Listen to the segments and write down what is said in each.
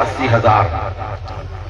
80,000।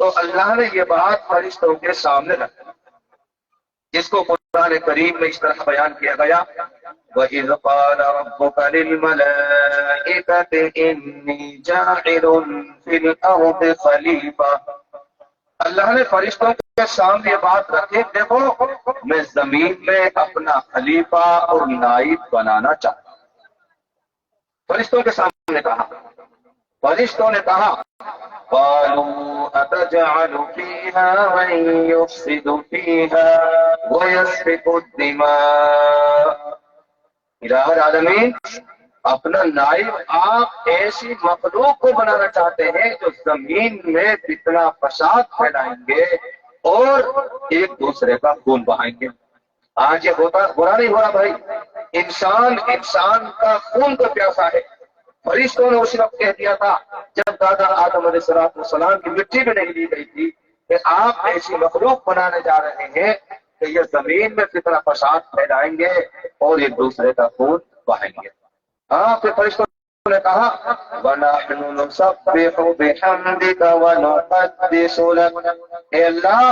تو اللہ نے یہ بات فرشتوں کے سامنے رکھی، جس کو قرآن کریم میں اس طرح بیان کیا گیا، وَإِذْ قَالَ رَبُّكَ لِلْمَلَائِكَةِ إِنِّي جَاعِلٌ فِي الْأَرْضِ خَلِيفَةً۔ اللہ نے فرشتوں کے سامنے یہ بات رکھی، دیکھو میں زمین میں اپنا خلیفہ اور نائب بنانا چاہتا ہوں۔ فرشتوں کے سامنے کہا، فرشتوں نے کہا قالوا أتجعل فيها من يفسد فيها ويسفك الدماء۔ الہ العالمین، اپنا نائب آپ ایسی مخلوق کو بنانا چاہتے ہیں جو زمین میں فتنہ فساد پھیلائیں گے اور ایک دوسرے کا خون بہائیں گے۔ آج یہ ہوتا برا نہیں ہو رہا بھائی، انسان کا خون تو پیاسا ہے۔ فرشتوں نے اس وقت کہہ دیا تھا جب دادا آدم علیہ السلام کی مٹی بھی نہیں لی گئی تھی کہ آپ ایسی مخلوق بنانے جا رہے ہیں کہ یہ زمین میں فتنہ فساد پھیلائیں گے اور ایک دوسرے کا خون بہائیں گے۔ ہاں، پھر فرشتوں نے کہا وَنَحْنُ نُسَبِّحُ بِحَمْدِكَ وَنُقَدِّسُ لَكَ۔ اے اللہ،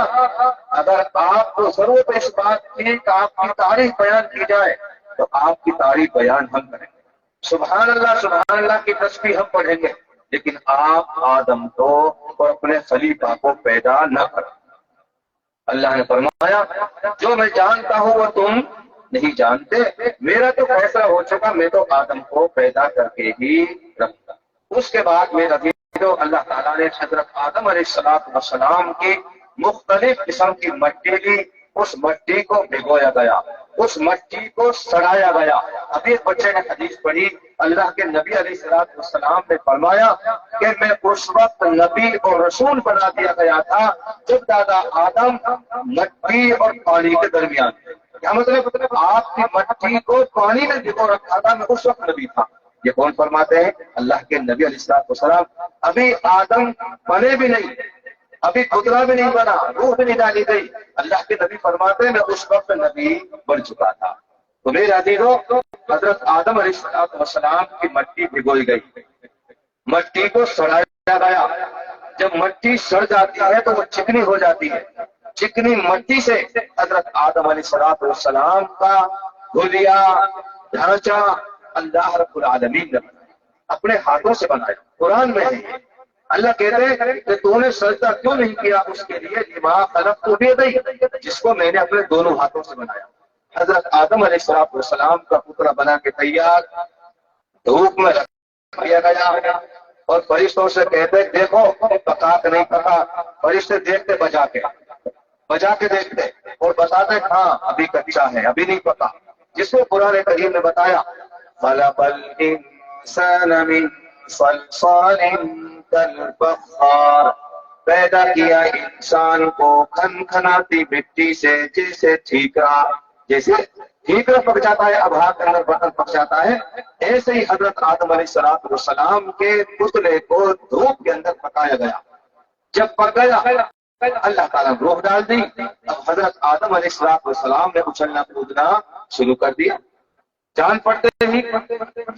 اگر آپ کو ضرورت اس بات کی کہ آپ کی تعریف بیان کی جائے تو آپ کی تعریف بیان ہم کریں گے، سبحان اللہ کی تسبیح ہم پڑھیں گے، لیکن آپ آدم کو اور اپنے خلیفہ کو پیدا نہ کریں۔ اللہ نے فرمایا جو میں جانتا ہوں وہ تم نہیں جانتے، میرا تو فیصلہ ہو چکا، میں تو آدم کو پیدا کر کے ہی رکھوں گا۔ اس کے بعد میرا جو اللہ تعالیٰ نے حضرت آدم علیہ السلام کی مختلف قسم کی مٹی لی، اس مٹی کو بھگویا گیا، اس مٹی کو سڑایا گیا۔ ابھی ایک بچے نے حدیث پڑھی، اللہ کے نبی علیہ السلام نے فرمایا کہ میں اس وقت نبی اور رسول بنا دیا گیا تھا جب دادا آدم مٹی اور پانی کے درمیان تھے۔ کیا مطلب؟ آپ کی مٹی کو پانی میں بھگو رکھا تھا، میں اس وقت نبی تھا۔ یہ کون فرماتے ہیں؟ اللہ کے نبی علیہ السلام۔ ابھی آدم بنے بھی نہیں، ابھی پتلا بھی نہیں بنا، روح بھی نہیں ڈالی گئی، اللہ کے نبی فرماتے ہیں میں اس وقت نبی بن چکا تھا۔ تو میرے عزیزو، حضرت آدم علیہ السلام کی مٹی بھگوئی گئی، مٹی کو سڑایا گیا۔ جب مٹی سڑ جاتی ہے تو وہ چکنی ہو جاتی ہے، چکنی مٹی سے حضرت آدم علیہ السلام کا حلیہ ڈھانچہ اللہ رب العالمین نے اپنے ہاتھوں سے بنایا۔ قرآن میں ہے، اللہ کہتے ہیں کہ تو نے سجدہ کیوں نہیں کیا اس کے لیے لما خلقت بیدی، جس کو میں نے اپنے دونوں ہاتھوں سے بنایا۔ حضرت آدم علیہ السلام کا پتلا بنا کے تیار دھوپ میں رکھ دیا گیا، اور فرشتوں سے کہتے دیکھو پکا کہ نہیں پکا۔ فرشتے دیکھتے بجا کے دیکھتے اور بتاتے ہاں ابھی کچا ہے، ابھی نہیں پکا، جس کو قرآن کریم نے بتایا خلق الانسان من صلصال کالفخار، پیدا کیا انسان کو کھنکھناتی مٹی سے، جیسے ٹھیکرا پک جاتا ہے، ابھا کے اندر برتن پک جاتا ہے، ایسے ہی حضرت آدم علیہ السلام کے پتلے کو دھوپ کے اندر پکایا گیا۔ جب پک گیا اللہ تعالیٰ نے روح ڈال دی، اب حضرت آدم علیہ السلام نے اچھلنا کودنا شروع کر دیا۔ جان پڑتے ہی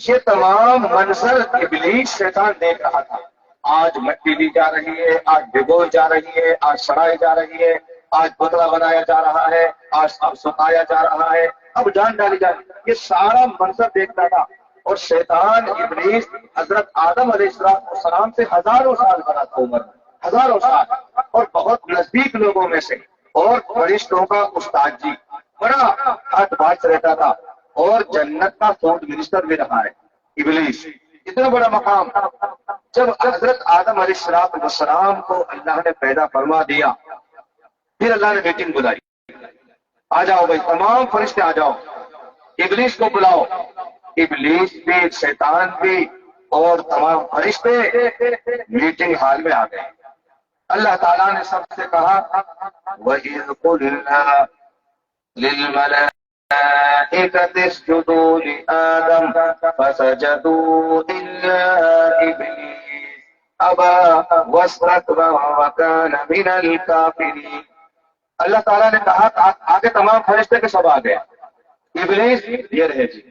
یہ تمام منظر ابلیس شیطان دیکھ رہا تھا۔ آج مٹی لی جا رہی ہے، آج بھگوئی جا رہی ہے، آج سڑائی جا رہی ہے، آج پتلا بنایا جا رہا ہے، آج اب سکھایا جا رہا ہے، اب جان ڈالی جا رہی ہے۔ یہ سارا منظر دیکھتا تھا، اور شیطان ابلیس حضرت آدم علیہ السلام سے ہزاروں سال بڑا تھا، عمر میں ہزاروں سال، اور بہت نزدیک لوگوں میں سے، اور فرشتوں کا استاد جی، بڑا ہاتھ باز رہتا تھا، اور جنت کا فوڈ منسٹر بھی رہا ہے ابلیس، اتنا بڑا مقام۔ جب حضرت آدم علیہ السلام کو اللہ نے پیدا فرما دیا، پھر اللہ نے میٹنگ بلائی، آ جاؤ بھائی تمام فرشتے آ جاؤ، ابلیس کو بلاؤ۔ ابلیس بھی، شیطان بھی، اور تمام فرشتے میٹنگ ہال میں آ گئے۔ اللہ تعالیٰ نے سب سے کہا وَإِذْ قُلْنَا لِلْمَلَائِكَةِ اسْجُدُوا لِآدَمَ فَسَجَدُوا إِلَّا إِبْلِيسَ أَبَىٰ وَاسْتَكْبَرَ وَكَانَ مِنَ الْكَافِرِينَ۔ اللہ تعالیٰ نے کہا آگے تمام فرشتے کے سب آ گئے، ابلیس یہ رہے جی۔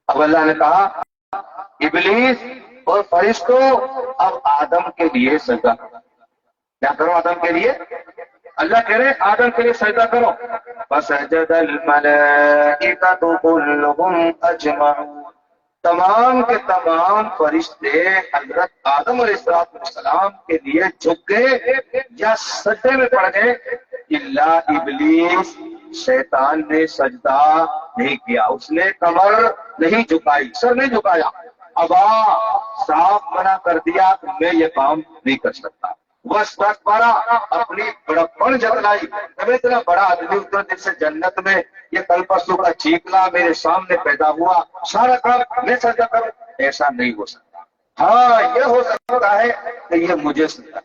اب اللہ نے کہا ابلیس اور فرشتوں اب آدم کے لیے سجدہ کرو۔ کیا کرو آدم کے لیے؟ اللہ کہہ رہے آدم کے لیے سجدہ کرو. فسجد الملائکۃ کلھم اجمعون، تمام کے تمام فرشتے حضرت آدم علیہ السلام کے لیے جھک گئے یا سجدے میں پڑ گئے، الا ابلیس، شیطان نے سجدہ نہیں کیا، اس نے کمر نہیں جھکائی، سر نہیں جھکایا، ابا، صاف منع کر دیا کہ میں یہ کام نہیں کر سکتا. واستکبر، اپنی بڑپن جتلائی، میں اتنا بڑا آدمی ہوں جس سے جنت میں یہ کل پرسوں کا چیکلا میرے سامنے پیدا ہوا، سارا کام میں سجدہ کروں، ایسا نہیں ہو سکتا. ہاں یہ ہو سکتا ہے کہ یہ مجھے سجدہ،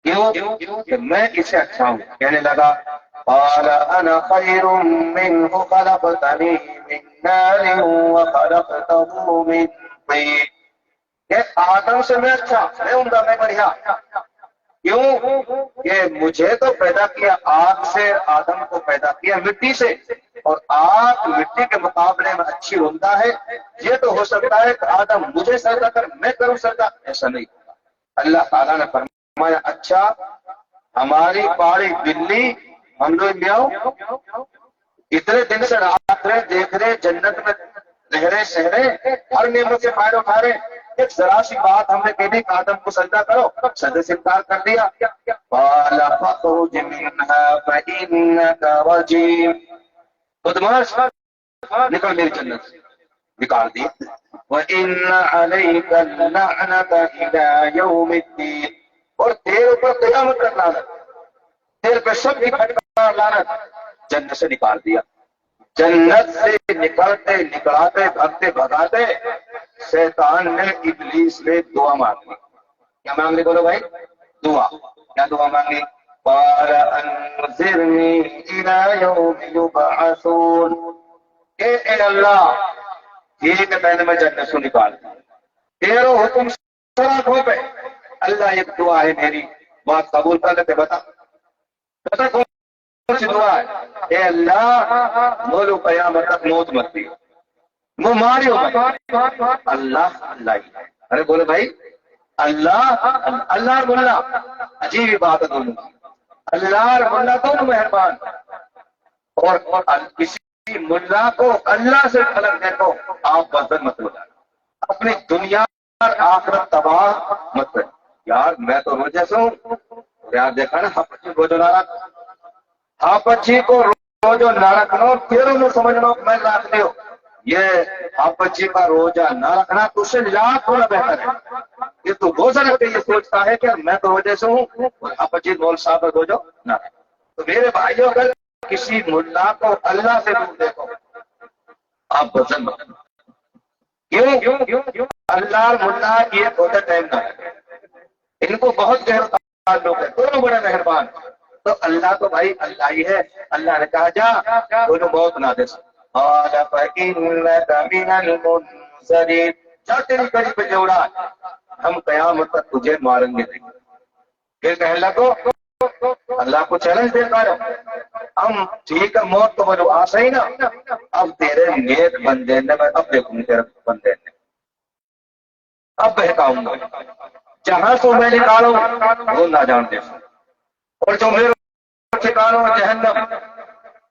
کیوں کہ میں اسے اچھا ہوں. کہنے لگا قال انا خیر منه خلقتنی من نار وخلقته من طین، کہ آدم سے میں اچھا، میں عمدہ، میں بڑھیا. کیوں کہ مجھے تو پیدا کیا آگ سے، آدم کو پیدا کیا مٹی سے، اور آگ مٹی کے مقابلے میں اچھی عمدہ ہے. یہ تو ہو سکتا ہے کہ آدم مجھے سجدہ کر، میں کروں سجدہ، ایسا نہیں ہوگا. اللہ تعالیٰ نے فرمایا اچھا ہماری پاڑی بلی، ہم لوگ میاؤ اتنے دن سے رات رہے دیکھ رہے جنت میں لہرے سہرے ہر نعمت سے فائدہ اٹھا رہے، ایک ذرا سی بات ہم نے کہہ دی کہ آدم کو سجدہ کرو، سجدے سے انکار کر دیا. قال فاخرج منها فإنك رجيم، بدماش نکل میری جنت سے، نکال دیا. وَإِنَّ عَلَيْكَ اللَّعْنَةَ إِلَى يَوْمِ الدِّينِ، اور تیرے اوپر قیامت تک لعنت، تیرے پہ سب کی پھٹکار لعنت. جنت سے نکال دیا. جنت سے نکلتے نکلاتے بھگتے بھگاتے شیطان نے ابلیس نے دعا مانگی. کیا مانگ لی بولو بھائی؟ دعا. کیا دعا مانگی؟ قال انظرنی الی یوم یبعثون، اے اللہ ٹھیک ہے میں نے جنت سے نکال دیا، تیرا حکم سراخوں پہ. اللہ ایک دعا ہے میری، بات قبول کر لیتے. بتا کون سی دعا ہے؟ اے اللہ بولو قیامت تک موت مت دیو، وہ ماریو مت. اللہ اللہ ہی ہے. ارے بولو بھائی اللہ اللہ اور ملا، عجیب ہی بات ہے دونوں. اللہ اور ملا دونوں مہربان، اور کسی ملا کو اللہ سے خلق دیکھو آپ بدل مت ہو جائے، اپنی دنیا اور آخرت تباہ مت کریں. یار میں تو روزے سے ہوں، یار دیکھا نا ہپچی کو جو نہ رکھ، ہپچی کو روزو نہ رکھنا، تیروں میں سمجھنا میں لاکھ دے ہو. یہ ہپچی کا روزہ نہ رکھنا تو سے لاکھ تھوڑا بہتر ہے. یہ تو روزہ رکھ کے یہ سوچتا ہے کہ میں تو روزے سے ہوں اور ہپچی مول صاحب روزو نہ رکھ. تو میرے بھائیوں اگر کسی ملا کو اللہ سے دور دیکھو آپ بزن مت. کیوں اللہ اور ملا یہ ہوتا ٹائم نہ ہے، ان کو بہت گہرا تعلق ہے، دونوں بڑے مہربان. تو اللہ تو بھائی اللہ ہی ہے. اللہ نے کہا جا دونوں موت نہ دے. قال فإنك من المنظرين، جا تیری کڑی پہ جوڑا، ہم قیامت تک تجھے ماریں گے نہیں. پھر کہنے لگو اللہ کو چیلنج دیتا ہے، ہم ٹھیک ہے موت تو بولو آ صحیح نا، اب تیرے نیک بندے نے، میں اب دیکھوں تیرے بندے نے، اب بہکاؤں گا، جہاں سے میں نکالوں وہ نہ جان دے، اور جو میرے ٹھکانوں جہنم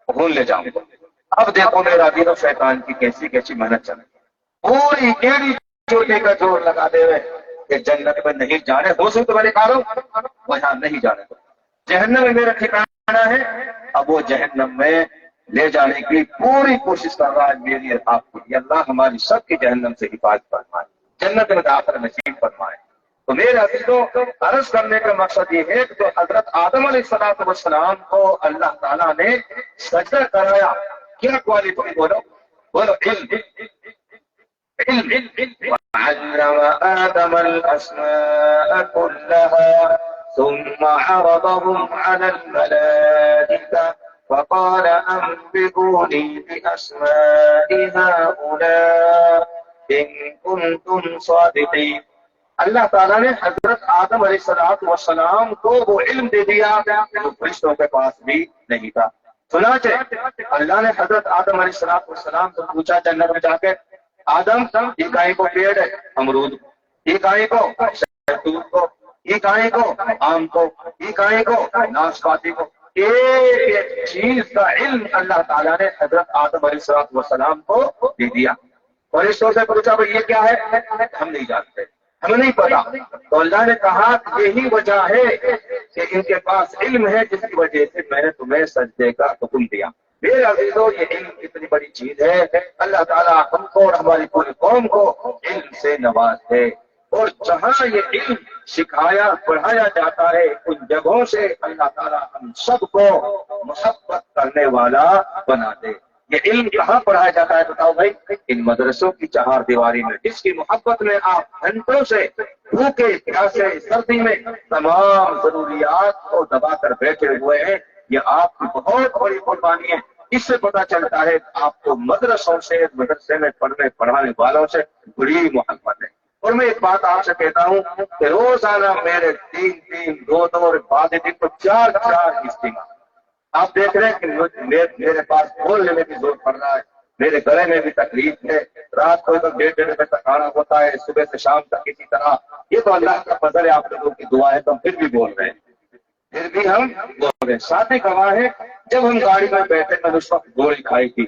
وہ لے جاؤں گا. اب دیکھو میرا دین و شیطان کی کیسی کیسی محنت چلے، پوری کیڑی چوٹی کا زور لگا دے رہے کہ جنت میں نہیں جانے، ہو سکے تو میں نکالوں، وہاں نہیں جانے دو. جہنم میں میرا ٹھکانہ ہے، اب وہ جہنم میں لے جانے کی پوری کوشش کر رہا ہے میری اور آپ کی. اللہ ہماری سب کی جہنم سے حفاظت فرمائے، جنت میں داخل نصیب فرمائے. تو میرے عزیزوں عرض کرنے کا مقصد یہ ہے کہ حضرت آدم علیہ السلام کو اللہ تعالیٰ نے سجدہ کرایا، کیا کوالٹی بولو علم. وعلم آدم الأسماء كلها ثم عرضهم على الملائكة فقال أنبئوني بأسماء هؤلاء إن كنتم صادقين. اللہ تعالیٰ نے حضرت آدم علیہ السلام کو وہ علم دے دیا جو فرشتوں کے پاس بھی نہیں تھا. چنانچہ اللہ نے حضرت آدم علیہ السلام سے پوچھا جنت میں جا کے، آدم یہ کائیں کو پیڑ ہے؟ امرود. یہ کائیں کو؟ شہتوت کو. یہ کہیں کو آم کو، یہ کہیں کو ناشپاتی کو، ایک ایک چیز کا علم اللہ تعالیٰ نے حضرت آدم علیہ السلام کو دے دیا۔ فرشتوں سے پوچھا بھائی یہ کیا ہے؟ ہم نہیں جانتے، ہمیں نہیں پتا۔ تو اللہ نے کہا یہی وجہ ہے کہ ان کے پاس علم ہے جس کی وجہ سے میں نے تمہیں سجدے کا حکم دیا۔ میرے عزیزو، یہ علم اتنی بڑی چیز ہے، اللہ تعالیٰ ہم کو اور ہماری پوری قوم کو علم سے نواز ہے، اور جہاں یہ علم سکھایا پڑھایا جاتا ہے ان جگہوں سے اللہ تعالیٰ ہم سب کو محبت کرنے والا بنا دے۔ یہ علم کہاں پڑھایا جاتا ہے بتاؤ بھائی؟ ان مدرسوں کی چہار دیواری میں، جس کی محبت میں آپ گھنٹوں سے بھوکے پیاسے سردی میں تمام ضروریات کو دبا کر بیٹھے ہوئے ہیں، یہ آپ کی بہت بڑی قربانی ہے۔ اس سے پتہ چلتا ہے آپ کو مدرسوں سے، مدرسے میں پڑھنے پڑھانے والوں سے بڑی محبت ہے۔ اور میں ایک بات آپ سے کہتا ہوں کہ روزانہ میرے تین دو اور بعد دن کو چار اجتماع آپ دیکھ رہے ہیں کہ میرے پاس بولنے میں بھی زور پڑ رہا ہے، میرے گلے میں بھی تکلیف ہے، رات کو تو 1:30 بجے تک آنا ہوتا ہے، صبح سے شام تک اسی طرح۔ یہ تو اللہ کا فضل ہے، آپ لوگوں کی دعا ہے، تو ہم پھر بھی بول رہے ہیں، پھر بھی ہم بول رہے ہیں۔ ساتھ ہی گواہ ہے، جب ہم گاڑی میں بیٹھے میں نے اس وقت گولی کھائی تھی،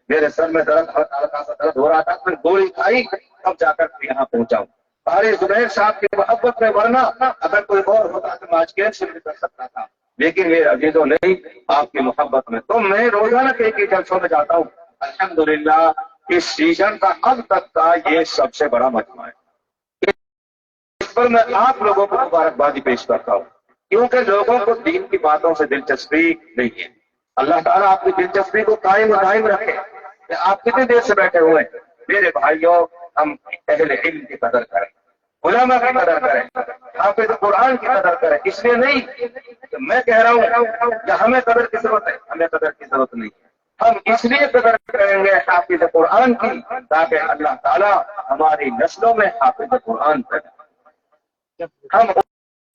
میرے سر میں ہلکا سا درد ہو رہا تھا، پھر گولی کھائی، اب جا کر یہاں پہنچا ہوں۔ قاری زبیر صاحب کی محبت میں ورنہ اگر کوئی اور ہوتا تو میں آج کینسل بھی کر سکتا تھا، لیکن میرے عزیزوں نہیں، آپ کی محبت میں تو میں روزانہ کے جلسوں میں جاتا ہوں۔ الحمدللہ اس سیزن کا اب تک کا یہ سب سے بڑا مجمع ہے، اس پر میں آپ لوگوں کو مبارکبادی پیش کرتا ہوں، کیونکہ لوگوں کو دین کی باتوں سے دلچسپی نہیں ہے۔ اللہ تعالیٰ آپ کی دلچسپی کو قائم و دائم رکھے۔ کہ آپ کتنی دیر سے بیٹھے ہوئے ہیں؟ میرے بھائیوں، ہم اہل علم کی قدر کریں، علماء کی قدر کریں، حافظ قرآن کی قدر کریں۔ اس لیے نہیں کہ میں کہہ رہا ہوں کہ ہمیں قدر کی ضرورت ہے، ہمیں قدر کی ضرورت نہیں ہے، ہم اس لیے قدر کریں گے حافظ قرآن کی تاکہ اللہ تعالیٰ ہماری نسلوں میں حافظ قرآن کرے۔ ہم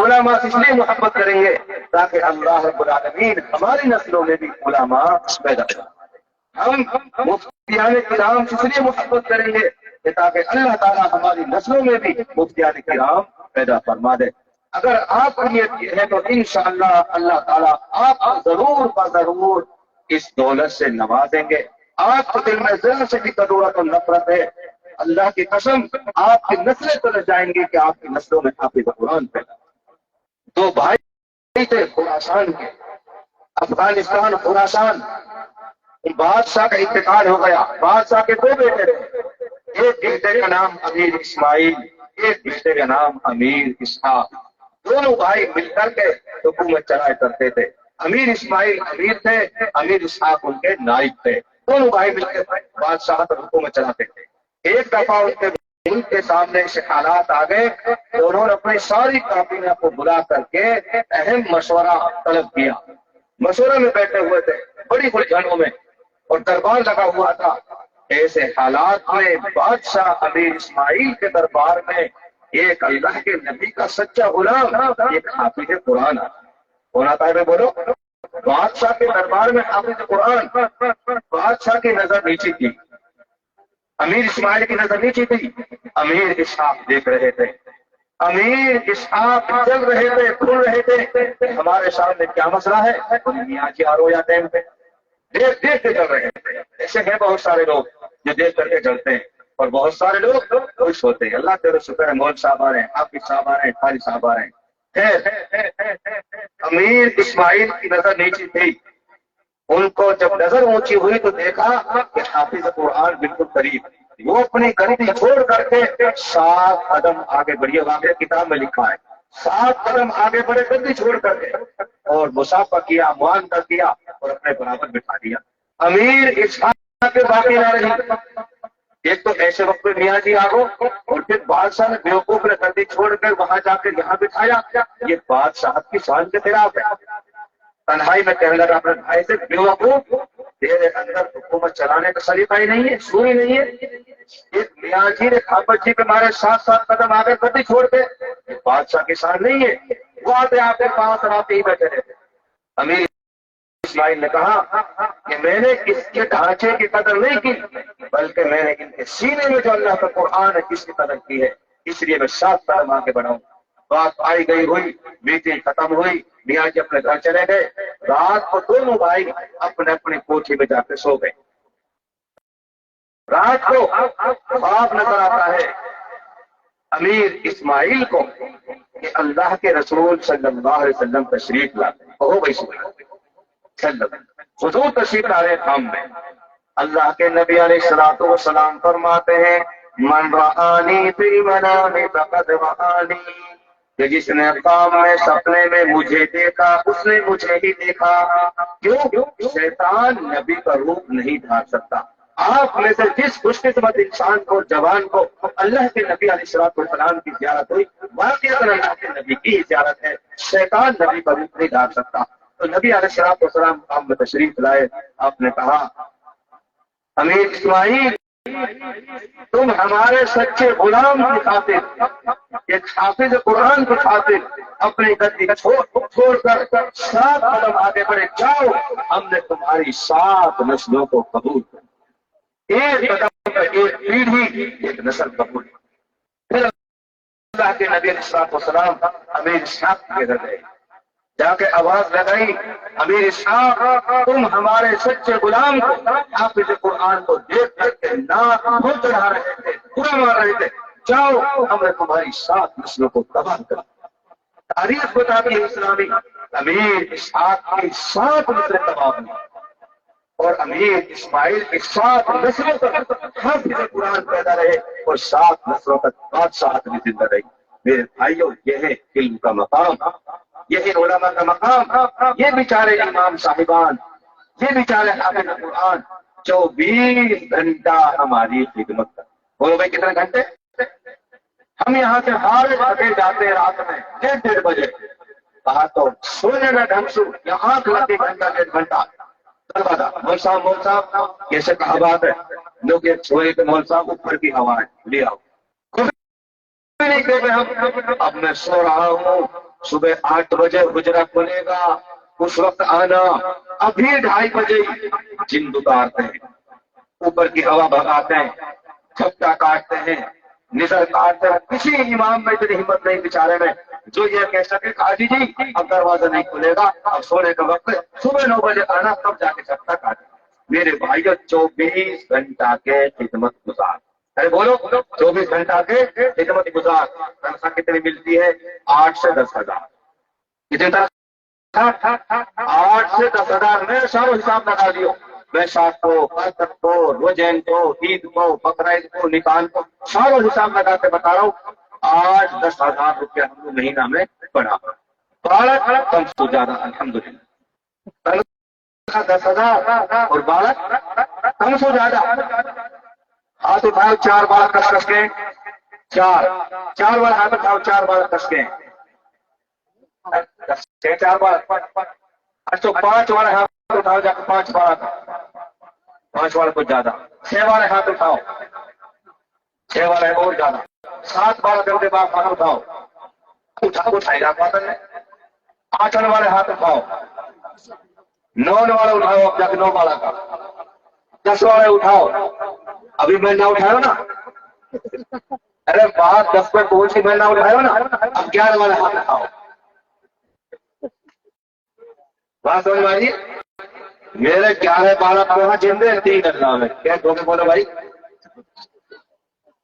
علماء اس لیے محبت کریں گے تاکہ اللہ رب العالمین ہماری نسلوں میں بھی علماء پیدا کریں۔ ہم مفتیان کرام اس لیے محبت کریں گے کہ تاکہ اللہ تعالیٰ ہماری نسلوں میں بھی مفتیان کرام پیدا فرما دے۔ اگر آپ کی نیت ہے تو انشاءاللہ اللہ تعالیٰ آپ کو ضرور ضرور اس دولت سے نوازیں گے۔ آپ کے دل میں ذرا سے بھی ضرورت اور نفرت ہے، اللہ کی قسم آپ کی نسلیں ترس جائیں گی کہ آپ کی نسلوں میں حافظ قرآن پیدا۔ دو بھائی تھے خراسان کے، افغانستان خراسان، بادشاہ کا انتقال ہو گیا۔ بادشاہ کے دو بیٹے تھے، ایک بیٹے کا نام امیر اسماعیل، ایک بیٹے کا نام امیر اسحاق۔ دونوں بھائی مل کر کے حکومت چلایا کرتے تھے۔ امیر اسماعیل امیر تھے، امیر اسحاق ان کے نائب تھے۔ دونوں بھائی مل کے بادشاہ پر حکومت چلاتے تھے۔ ایک دفعہ ان کے ملک کے سامنے سے حالات آ گئے تو انہوں نے اپنی ساری کابینہ کو بلا کر کے اہم مشورہ طلب کیا۔ مشورے میں بیٹھے ہوئے تھے بڑی الجھنوں میں، اور دربار لگا ہوا تھا۔ ایسے حالات میں بادشاہ امیر اسماعیل کے دربار میں ایک اللہ کے نبی کا سچا غلام، ایک حافظ قرآن کون آتا ہے؟ بولو۔ بادشاہ کے دربار میں حافظ قرآن، بادشاہ کی نظر نیچی تھی، امیر اسماعیل کی نظر نیچی تھی۔ امیر اسحاق دیکھ رہے تھے، امیر اسحاق چل رہے تھے، کھل رہے تھے، ہمارے سامنے کیا مسئلہ ہے؟ میاں جی آ رو یا ٹائم پہ دیکھ دیکھ کے چل رہے ہیں۔ ایسے ہیں بہت سارے لوگ جو دیکھ کر کے چلتے ہیں، اور بہت سارے لوگ خوش ہوتے ہیں۔ اللہ تیرے شکر ہے، مول صاحب آ رہے ہیں، حافظ صاحب آ رہے ہیں، قاری صاحب آ رہے ہیں۔ امیر اسماعیل کی نظر نیچی تھی، ان کو جب نظر اونچی ہوئی تو دیکھا کہ حافظ قرآن بالکل قریب۔ وہ اپنی گردی چھوڑ کر کے 7 قدم آگے بڑھے، واقعہ کتاب میں لکھا ہے، 7 قدم آگے بڑھے گردی چھوڑ کر کے، اور مسافہ کیا، معاہدہ کیا، اور اپنے برابر بٹھا دیا۔ امیر اسحاق کے باقی نہ رہی۔ ایک تو ایسے وقت میں میاں جی آگو، اور پھر بادشاہ نے بیوقوف نے گردی چھوڑ کر وہاں جا کے یہاں بٹھایا، یہ بادشاہت کی شان کے خلاف ہے۔ تنہائی میں کہنے لگا اپنے بھائی سے، بیوقوف، تیرے اندر حکومت چلانے کا سلیقہ ہی نہیں ہے، سور ہی نہیں ہے۔ ایک میاں جی نے خابت جی پہ مارے 7 قدم آگے گردی چھوڑ کے، بادشاہ کی شان نہیں ہے۔ وہ آتے آپ کے پاس آتے ہی بیٹھے رہتے۔ امیر اسماعیل نے کہا کہ میں نے اس کے ڈھانچے کی قدر نہیں کی، بلکہ میں نے ان کے سینے میں جو اللہ کا قرآن ہے اس کی قدر کی ہے، اس لیے میں 7 قدم آگے بڑھاؤں۔ بات آئی گئی ہوئی، میٹنگ ختم ہوئی، میاں جی اپنے گھر چلے گئے، رات کو دونوں بھائی اپنے اپنی کوٹھی میں جا کے سو گئے۔ رات کو خواب نظر آتا ہے امیر اسماعیل کو کہ اللہ کے رسول صلی اللہ علیہ وسلم تشریف لاتے ہیں۔ اوہ بھائی سبحان اللہ، حضور تشریف لا رہے کام میں۔ اللہ کے نبی علیہ الصلوۃ والسلام فرماتے ہیں من رآنی فی المنام فقد رآنی، کہ جس نے خواب میں سپنے میں مجھے دیکھا اس نے مجھے ہی دیکھا۔ کیوں؟ شیطان نبی کا روپ نہیں دھار سکتا۔ آپ میں سے جس خوش قسمت انسان کو، جوان کو اللہ کے نبی علیہ الصلوۃ والسلام کی زیارت ہوئی، واقعہ اللہ کے نبی کی زیارت ہے، شیطان نبی کا روپ نہیں دھار سکتا۔ تو نبی علیہ الصلوۃ والسلام کام میں تشریف لائے، آپ نے کہا امیر اسماعیل تم ہمارے سچے غلام کی خاطر، ایک حافظ قرآن کی خاطر اپنی گدی چھوڑ کر 7 قدم آگے بڑھے، جاؤ ہم نے تمہاری 7 نسلوں کو قبول کر، ایک قدم پر ایک پیڑھی ایک نسل قبول۔ پھر اللہ کے نبی علیہ الصلوۃ والسلام امیر اسحاق کے گھر گئے، جا کے آواز لگائی امیر اسحاق تم ہمارے سچے غلام کو، حافظ قرآن کو دیکھ کر کے ناک منہ چڑھا رہے تھے، برا مار رہے تھے، جاؤ ہم نے تمہاری 7 نسلوں کو تباہ کر۔ تاریخ بتاتی ہے اسلامی، امیر اسحاق کی 7 نسلیں تباہ ہوئی اور امیر اسماعیل کی 7 نسلوں تک حافظ قرآن پیدا رہے اور 7 نسلوں تک بادشاہت بھی زندہ رہی۔ میرے بھائیوں، یہ ہے علم کا مقام، یہ ہے علماء کا مقام۔ یہ بیچارے امام صاحبان، یہ بیچارے حافظ قرآن 24 گھنٹہ ہماری خدمت کر۔ بولو بھائی کتنے گھنٹے؟ ہم یہاں سے ہارے تھکے جاتے ہیں رات میں 1:30 بجے، کہا تو سونے کا ڈھنگ سے یا آنکھ لگے گھنٹہ 1.5 گھنٹہ مول صاحب کیسے کہا بات ہے، لوگ ایک چھوڑے کے مول صاحب اوپر کی ہوا ہے لے آؤ، نہیں کہتے ہم اب میں سو رہا ہوں، صبح 8 بجے حجرہ کھلے گا، اس وقت آنا، ابھی 2:30 بجے جن اتارتے ہیں، اوپر کی ہوا بھگاتے ہیں، چھپٹا کاٹتے ہیں، نظر کاٹتے ہیں۔ کسی امام میں اتنی ہمت نہیں بیچارے میں جو یہ کہہ سکے حاجی جی اب دروازہ نہیں کھلے گا، اب سونے کا وقت ہے، صبح 9 بجے آنا، تب جا کے چھپٹا کاٹے۔ میرے بھائیو 24 گھنٹہ کے خدمت گزار، ارے بولو 24 گھنٹہ کے خدمت گزار، تنخواہ کتنی ملتی ہے؟ 8 سے 10 ہزار۔ کتنے تک؟ 8 سے 10 ہزار۔ میں سارا حساب لگا دیو، میں ساتھ کو، برکت کو، روزین کو، عید کو، بقرعید کو، نکال کو، سارا حساب لگا کے بتا رہا ہوں، 8-10 ہزار روپیہ ہم کو مہینہ میں بنا۔ بالک کم سے زیادہ الحمدللہ 10 ہزار اور بالک کم سے زیادہ۔ ہاتھ اٹھاؤ 4 بار کس کے، 4 بار ہاتھ اٹھاؤ، 4 بار کس کے، 4 بار۔ اچھا 5 بار ہاتھ اٹھاؤ جا کے 5 بار، 5 بار کچھ زیادہ، 6 بار ہاتھ اٹھاؤ، 6 بار ہے اور زیادہ، 7 بار کرتے بعد ہاتھ اٹھاؤ، اٹھائے گا پاس ہے، 8 والے ہاتھ اٹھاؤ، 9 والے اٹھاؤ، اب جا کے 9 والا کا، 10 والے اٹھاؤ، ابھی میں نہ اٹھاؤ نا، ارے بات 10 پہ پہنچ کے میں نہ اٹھاؤ نا، اب 11 والے ہاتھ اٹھاؤ۔ بات سمجھ بھائی، میرے 11-12 پڑھا جندے 3 اللہ میں کیا دھوکے بولو بھائی،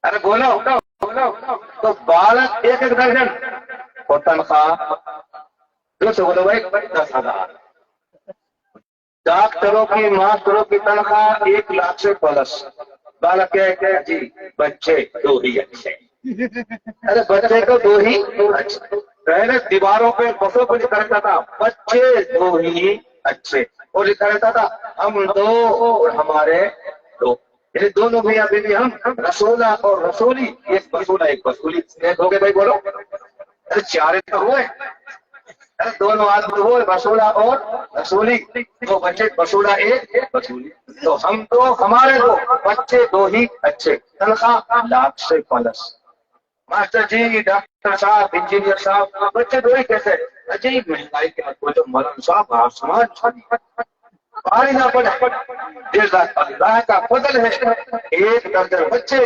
ارے بولو تو 12 ایک درجن اور تنخواہ سے بولو بھائی 10 ہزار۔ ڈاکٹروں کی، ماسٹروں کی تنخواہ 1 لاکھ سے پلس۔ بالک کہتے ہیں جی بچے 2 ہی اچھے، ارے بچے کو 2 ہی اچھے، پہلے دیواروں پہ بسوں کو لکھا رہتا تھا بچے 2 ہی اچھے، اور لکھا رہتا تھا ہم 2 اور ہمارے 2، یعنی دونوں بھی ابھی بھی ہم رسولہ اور رسولی، ایک بسولہ ایک بسولی، ایک ہو گئے بھائی بولو، ارے 4 تو ہوئے، ارے دونوں آدمی ہوئے بسولہ اور رسولی، 2 بچے بسولہ ایک بسولی، تو ہم تو ہمارے 2 بچے 2 ہی اچھے، تنخواہ لاکھ سے پلس۔ ماسٹر جی، ڈاکٹر صاحب، انجینئر صاحب، بچے 2 ہی کیسے؟ عجیب مہنگائی کے مطلب مولانا صاحب آسمان پانی نہ پڑے، 1.5 لاکھ اللہ کا فضل ہے، 1 درجن بچے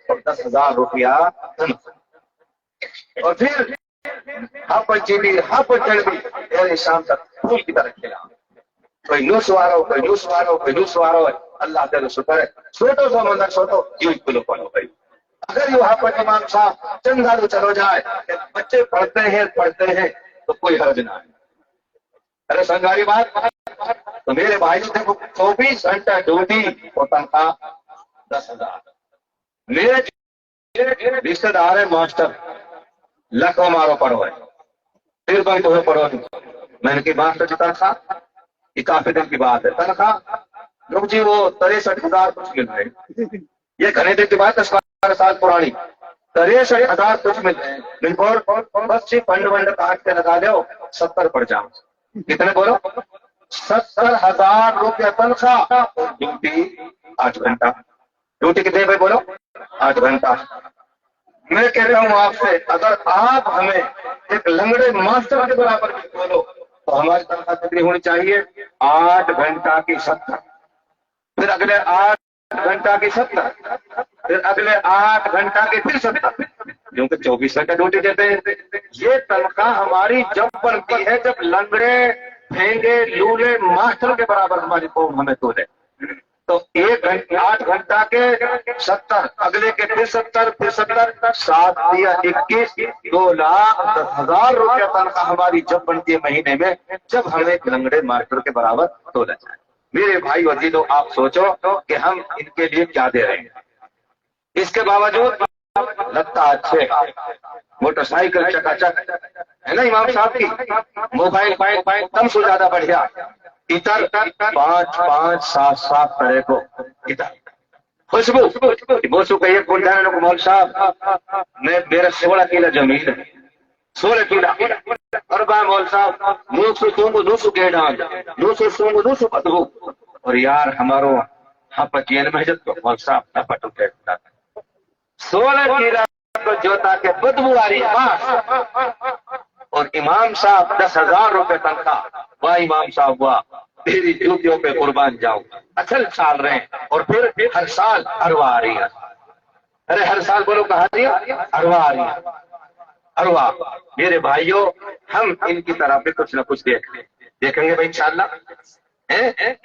اور 10 ہزار روپیہ تنخواہ۔ اور پھر ہپ چیبی ہپ چڑبی اہل شام تک پھول کی طرح کھلا کوئی نو سوارو کوئی نو سوارو کوئی نو سوارو اللہ تعالی شکر ہے چھوٹو سو مندر چھوٹو یوں کلو پڑو بھائی اگر یہ وہاں پر امام صاحب چند دارو چلو جائے بچے پڑھتے ہیں تو کوئی حرج نہ ہے. ارے سنگاری بات تو میرے بھائی دیکھو 24 گھنٹہ ڈیوٹی اور تنخواہ 10,000. میرے رشتے دار ہے ماسٹر لکھوں مارو پڑھو ہے پھر بھائی تمہیں پڑھو میں نے کی ماسٹر کی تنخواہ یہ کافی دن کی بات ہے تنخواہ لوگ جی وہ 63,000 کچھ مل رہے یہ گھنے دن کی بات 10 سال پرانی 63,000 کچھ مل رہے ہیں بالکل بس جی فنڈ ونڈ کاٹ کے لگا دو 70 پڑ جاؤ کتنے بولو 70,000 روپیہ تنخواہ اور ڈیوٹی 8 گھنٹہ ڈیوٹی کتنے بھائی بولو 8 گھنٹہ. میں کہہ رہا ہوں آپ سے اگر آپ ہمیں ایک لنگڑے ماسٹر کے برابر بھی بولو تو ہماری تنخواہ کتنی ہونی چاہیے 8 گھنٹہ کی 70 پھر اگلے 8 گھنٹہ کی 70 پھر اگلے 8 گھنٹہ کی پھر 70 کیونکہ 24 گھنٹہ ڈیوٹی دیتے ہیں. یہ تنخواہ ہماری جب بنتی ہے جب لنگڑے پھینگے لولے ماسٹر کے برابر ہماری قوم ہمیں تولے تو 8 گھنٹہ کے 70 اگلے کے پھر 70 پھر 70 7 یا 21 2,10,000 روپیہ تنخواہ ہماری جب بنتی ہے مہینے میں جب ہم ایک لنگڑے ماسٹر کے برابر تولا جائے. میرے بھائی عزیزو آپ سوچو کہ ہم ان کے لیے کیا دے رہے ہیں. اس کے باوجود لگتا اچھے موٹر سائیکل چکا چک ہے نا امام صاحب کی موبائل کم سے زیادہ بڑھیا اتر 5-5-7 طرح کو اتر خوشبو کہیے کون جانے کو مول صاحب میں میرا 16 کیلا زمین ہے 16 کیلا اور با مول صاحب 900 کے ڈال 900 بدبو اور یار ہمارو ہاں پچین محجد کو مول صاحب نہ پٹو کے 16 کیلا کو جوتا کے بدبو آ رہی اور امام صاحب 10,000 روپے تنخواہ واہ امام صاحب واہ تیری جوتیوں پہ قربان جاؤں اصل سال رہے اور پھر ہر سال اروا آ رہی ہے. ارے ہر سال بولو کہا رہی ہے اروا آ رہی ہے اروا. میرے بھائیوں ہم ان کی طرف بھی کچھ نہ کچھ دیکھیں گے بھائی انشاءاللہ.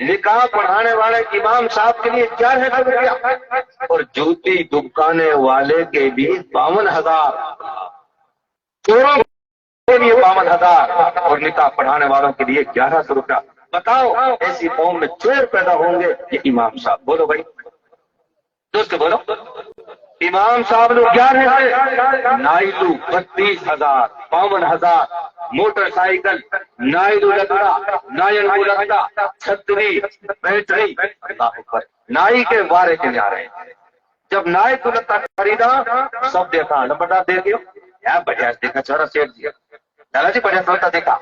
نکاح پڑھانے والے امام صاحب کے لیے 4,000 روپیہ اور جوتی دکانے والے کے بھی 52,000 چوروں کے لیے 52,000 اور نکاح پڑھانے والوں کے لیے 1,100 روپیہ. بتاؤ ایسی قوم میں چور پیدا ہوں گے یہ امام صاحب بولو بھائی دوست بولو امام صاحب لوگ 11 نائلو 32,000 52,000 موٹر سائیکل نائلو لگڑا نائن کو لگڑا چھتری بیٹری اللہ اکبر نائی کے وارے کے جا رہے ہیں. جب نائی کو لگتا خریدا سب دیکھا لپٹا دے دیا یار بڑھیا دیکھا چھوڑا سیٹ دیا دادا جی بڑھیا سوچتا دیکھا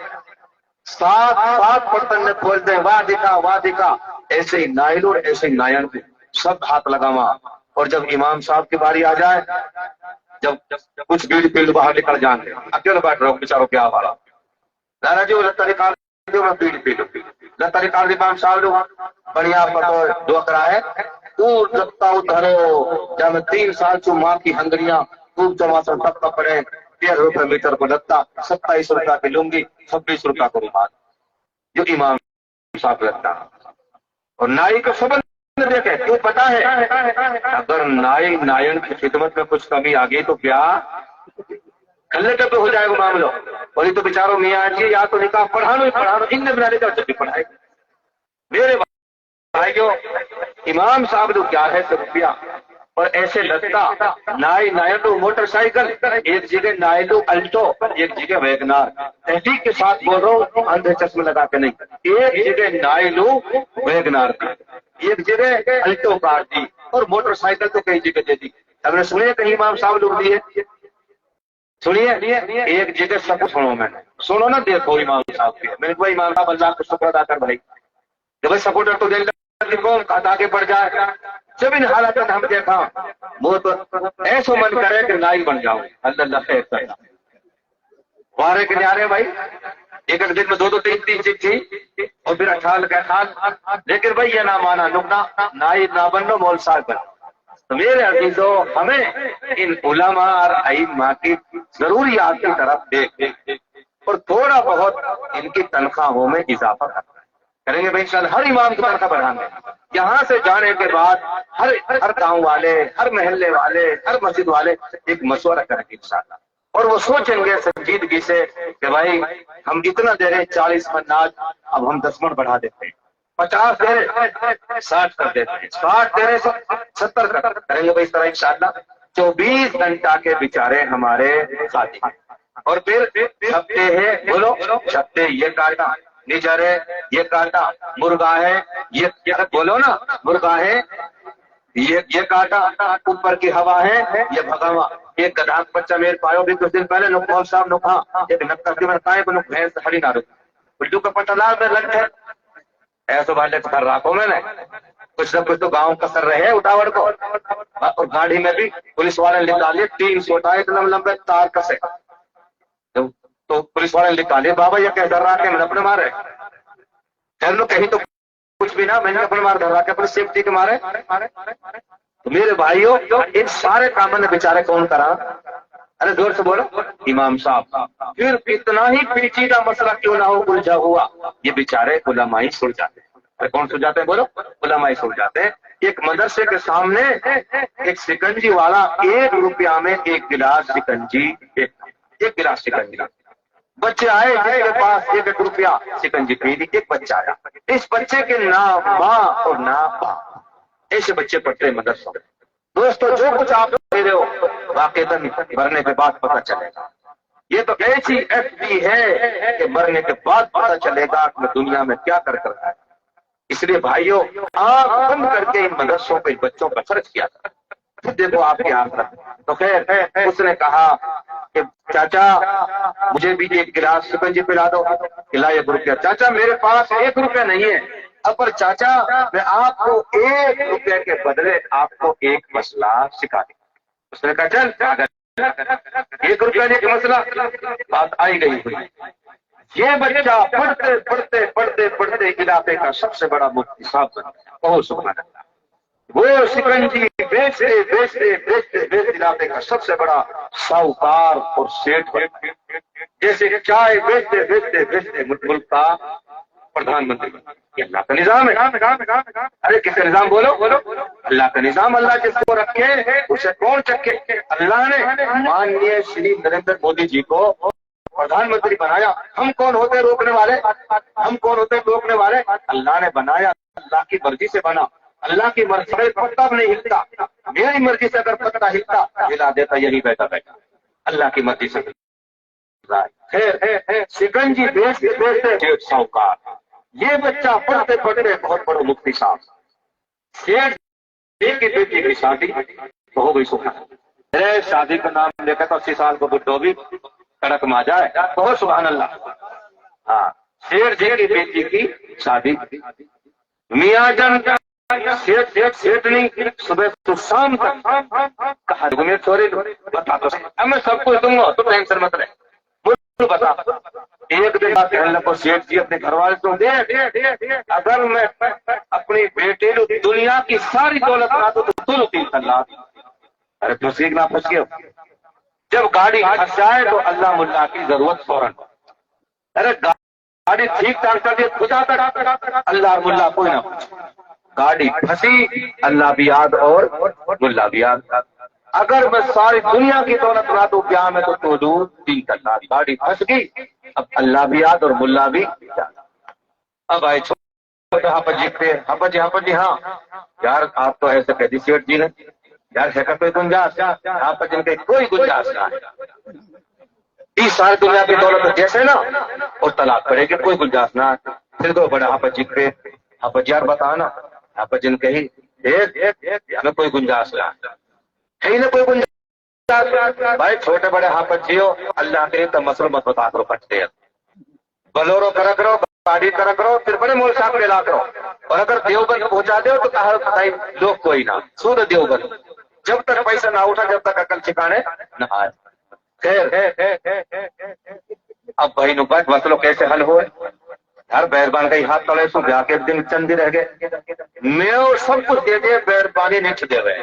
7 برتن میں کھولتے ہیں واہ دکھا ایسے ہی نائلو ایسے ہی نائن کو سب ہاتھ لگاوا. اور جب امام صاحب کی باری آ جائے جب کچھ بیڑی پیڑ باہر نکل جائیں گے اکیلے بیٹھ رہا ہوں بیچاروں کیا والا دادا جی وہ لتا نکال بیڑی پیڑ لتا نکال امام صاحب لوگ بڑھیا پتو دعا کرائے دور لگتا ادھرو جب میں 3 سال چو ماں کی ہنگریاں خوب جمع سر تب کپڑے 13 روپے میٹر کو لگتا 27 روپیہ کی لنگی 26 روپیہ کو رومال جو امام صاحب لگتا. اور نائی کا سبب دیکھے کیوں پتا ہے اگر نائی نائن کی خدمت میں کچھ کمی آ گئی تو کیا کھلے ٹپے ہو جائے گا معاملہ. اور یہ تو بیچاروں میاں جی یا تو نکاح پڑھانو ہی پڑھانو ان نے بنا لے جب بھی پڑھائے. میرے بھائیو امام صاحب جو 1100 روپیہ اور ایسے لگتا نائلو موٹر سائیکل ایک جگہ نائلو الٹو ایک جگہ ویگنار تحقیق کے ساتھ بول رہا ہوں اندھے چشمے لگا کے نہیں ایک جگہ نائلو ویگنار دی ایک جگہ الٹو کار دی اور موٹر سائیکل تو کئی جگہ دے دی. ہم نے سنے کہیں امام صاحب لوگ دیے سنیے ایک جگہ سب سنو میں نے سنو نا دیکھو امام صاحب کے میں نے کہا امام صاحب اللہ کا شکر ادا کر بھائی کہ بھائی سپورٹر تو دل قوم آگے بڑھ جائے. جب ان حالات ہم دیکھا وہ تو ایسا من کرے کہ نائل بن جاؤں اللہ خیر کرنا وارے کے جا رہے بھائی ایک دن میں 2-3 چیز تھی اور پھر اٹھال کا خال لیکن بھائی یہ نہ مانا نکنا نائل نہ بنو مول صاحب بن تو میرے عزیزوں ہمیں ان علماء اور ائمہ کی ضروریات کی طرف دیکھ اور تھوڑا بہت ان کی تنخواہوں میں اضافہ کریں گے بھائی انشاءاللہ ہر امام کی تنخواہ بڑھائیں گے. یہاں سے جانے کے بعد ہر گاؤں والے، ہر محلے والے، ہر مسجد والے ایک مشورہ کریں گے انشاءاللہ، اور وہ سوچیں گے سنجیدگی سے کہ بھائی ہم اتنا دے رہے 40 من ناج، اب ہم 10 من بڑھا دیتے ہیں، 50 دے رہے 60 کر دیتے ہیں، 60 دے رہے 70 کریں گے بھائی اس طرح انشاءاللہ. 24 گھنٹہ کے بیچارے ہمارے ساتھی، اور پھر چھپتے ہیں، بولو چھپتے یہ کاٹا، نجر ہے یہ کاٹا، مرغا ہے یہ بولو نا، مرغا ہے یہ کاٹا، اوپر کی ہوا ہے یہ بھگوا. ایک گدھا بچہ میرے پایا بھی کچھ دن پہلے نقول صاحب نکھا ایک نقطی میں کائے کو نک بھینس ہری نہ رک الٹو کا پتہ لال میں لگ ہے ایسے والے کر رکھو میں نے کچھ نہ کچھ تو گاؤں کا سر رہے اٹھاوڑ کو. اور گاڑی میں بھی پولیس والے نے نکالیے 300 اتنے لمبے تار کسے، تو پولیس والے نے نکالیے بابا یہ کہہ رہا کہ میں اپنے مارے چلو کہیں تو کچھ بھی نہ، میں نے اپنے مار دھر رہا کہ اپنے سیفٹی کے مارے. تو میرے بھائیوں ان سارے کاموں نے بیچارے کون کرا؟ ارے زور سے بولو امام صاحب. پھر اتنا ہی پیچیدہ مسئلہ کیوں نہ ہو الجھا ہوا، یہ بیچارے علماء ہی سلجھاتے ہیں. ارے کون سلجھاتے ہیں بولو؟ علماء ہی سلجھاتے ہیں. ایک مدرسے کے سامنے ایک سکنجی والا 1 روپیہ میں 1 گلاس سکنجی، ایک گلاس سکنجی. بچے آئے جس کے پاس 1 روپیہ سکنجی پی لی. ایک بچہ آیا، اس بچے کے نہ ماں اور نہ باپ، ایسے بچے پڑھتے ہیں مدرسوں. دوستو جو کچھ آپ کہہ رہے ہو واقعتاً مرنے کے بعد پتہ چلے گا. یہ تو ایسی ایف ڈی ہے کہ مرنے کے بعد پتہ چلے گا کہ میں دنیا میں کیا کر رہا ہے. اس لیے بھائیوں آنکھ بند کر کے ان مدرسوں پہ بچوں پر خرچ کیا تھا. پھر دیکھو آپ کی آخرت. تو خیر اس نے کہا کہ چاچا مجھے بھی 1 گلاس سکنجی پلا دو. کھلا 1 روپیہ. چاچا میرے پاس 1 روپیہ نہیں ہے. اب پر چاچا میں آپ کو 1 روپے کے بدلے آپ کو ایک مسئلہ سکھا دوں. اس نے کہا چل 1 روپیہ ایک مسئلہ. بات آئی گئی ہوئی. یہ بچہ پڑھتے پڑھتے پڑھتے پڑھتے علاقے کا سب سے بڑا مفتی صاحب بن گیا. بہت سبحان اللہ. وہ سکنجی بیچتے بیچتے بیچتے بیچتے علاقے کا سب سے بڑا ساہوکار اور سیٹ بن گیا. جیسے چائے بیچتے بیچتے بیچتے ملک کا پردھان منتری. یہ اللہ کا نظام ہے. ارے کس کا نظام بولو؟ اللہ کا نظام. اللہ جس کو رکھے اسے کون چکے؟ اللہ نے ماننیے شری نریندر مودی جی کو پردھان منتری بنایا. ہم کون ہوتے روکنے والے؟ ہم کون ہوتے روکنے والے؟ اللہ نے بنایا، اللہ کی مرضی سے بنا. اللہ کی مرضی سے پتہ نہیں ہلتا. میری مرضی سے اگر پتہ ہلتا ہلا دیتا یہی بیٹھا بیٹھا. اللہ کی مرضی سے سکنجی بیچتے بیچتے ساہوکار. یہ بچہ پڑھتے پڑھتے بہت بڑا مفتی صاحب. شیخ کی بیٹی کی شادی تو ہو گئی سبحان. شادی کا نام لے کر 80 سال کو بڈھو بھی کڑک میں آ جائے. بہت سبحان اللہ. ہاں شیخ جی کی بیٹی کی شادی. میاں جان سیٹ نہیں صبح تو شام تک کہا تمہیں چوری بتا تو میں سب کچھ دوں گا تو ٹینشن مت رہے. بتا ایک دن کہنے لگو شیخ جی اپنے گھر والے تو دے اگر میں اپنی بیٹے دنیا کی ساری دولت نہ دوں تو 3 لاکھ. ارے تو سیکھنا پوچھ گئے. جب گاڑی پھنس جائے تو اللہ ملا کی ضرورت فوراً. ارے گاڑی ٹھیک ٹھاک کر دی خدا تک اللہ ملا کوئی نہ پوچھ. گاڑی پھنسی اللہ بھی یاد اور ملا بھی یاد. اگر میں ساری دنیا کی دولت نہ دوں کیا میں تو دور 3 لاکھ. گاڑی پھنس گئی اب اللہ بھی یاد اور ملا بھی یاد. اب آئے چھوٹے ہاپا جی ہاں یار آپ تو ایسے کہہ دی سیٹ جی نے یار ہے کوئی گنجاش ہاپا جن کے کوئی گنجاش نہ ہے. 30 سال دنیا کی دولت جیسے نا اور طلاق پڑے گی کوئی گنجاش نہ. پھر تو بڑا ہاپا جی پہ ہاپا جی یار بتانا ہاپا جن کہی ہمیں کوئی گنجاش نہ ہے نا کوئی گنجاش. بھائی چھوٹے بڑے ہاپت جی ہو اللہ کے تو مسئلہ مت بتا کرو پٹتے بلورو کرا کرو گاڑی کرا کرو پھر بڑے مول صاحب ملا کرو. اور اگر دیوبند پہنچا دو تو کہا بتائی لوگ کوئی نہ سود دیوبند جب تک پیسہ نہ اٹھا جب تک عقل ٹھکانے نہ آئے. خیر اب بھائی نو بات مسئلہ کیسے حل ہوئے؟ ہر مہربان کا ہاتھ تڑے سو جا کے دن چند رہ گئے میں سب کچھ دے دے مہربانی نہیں دے رہے.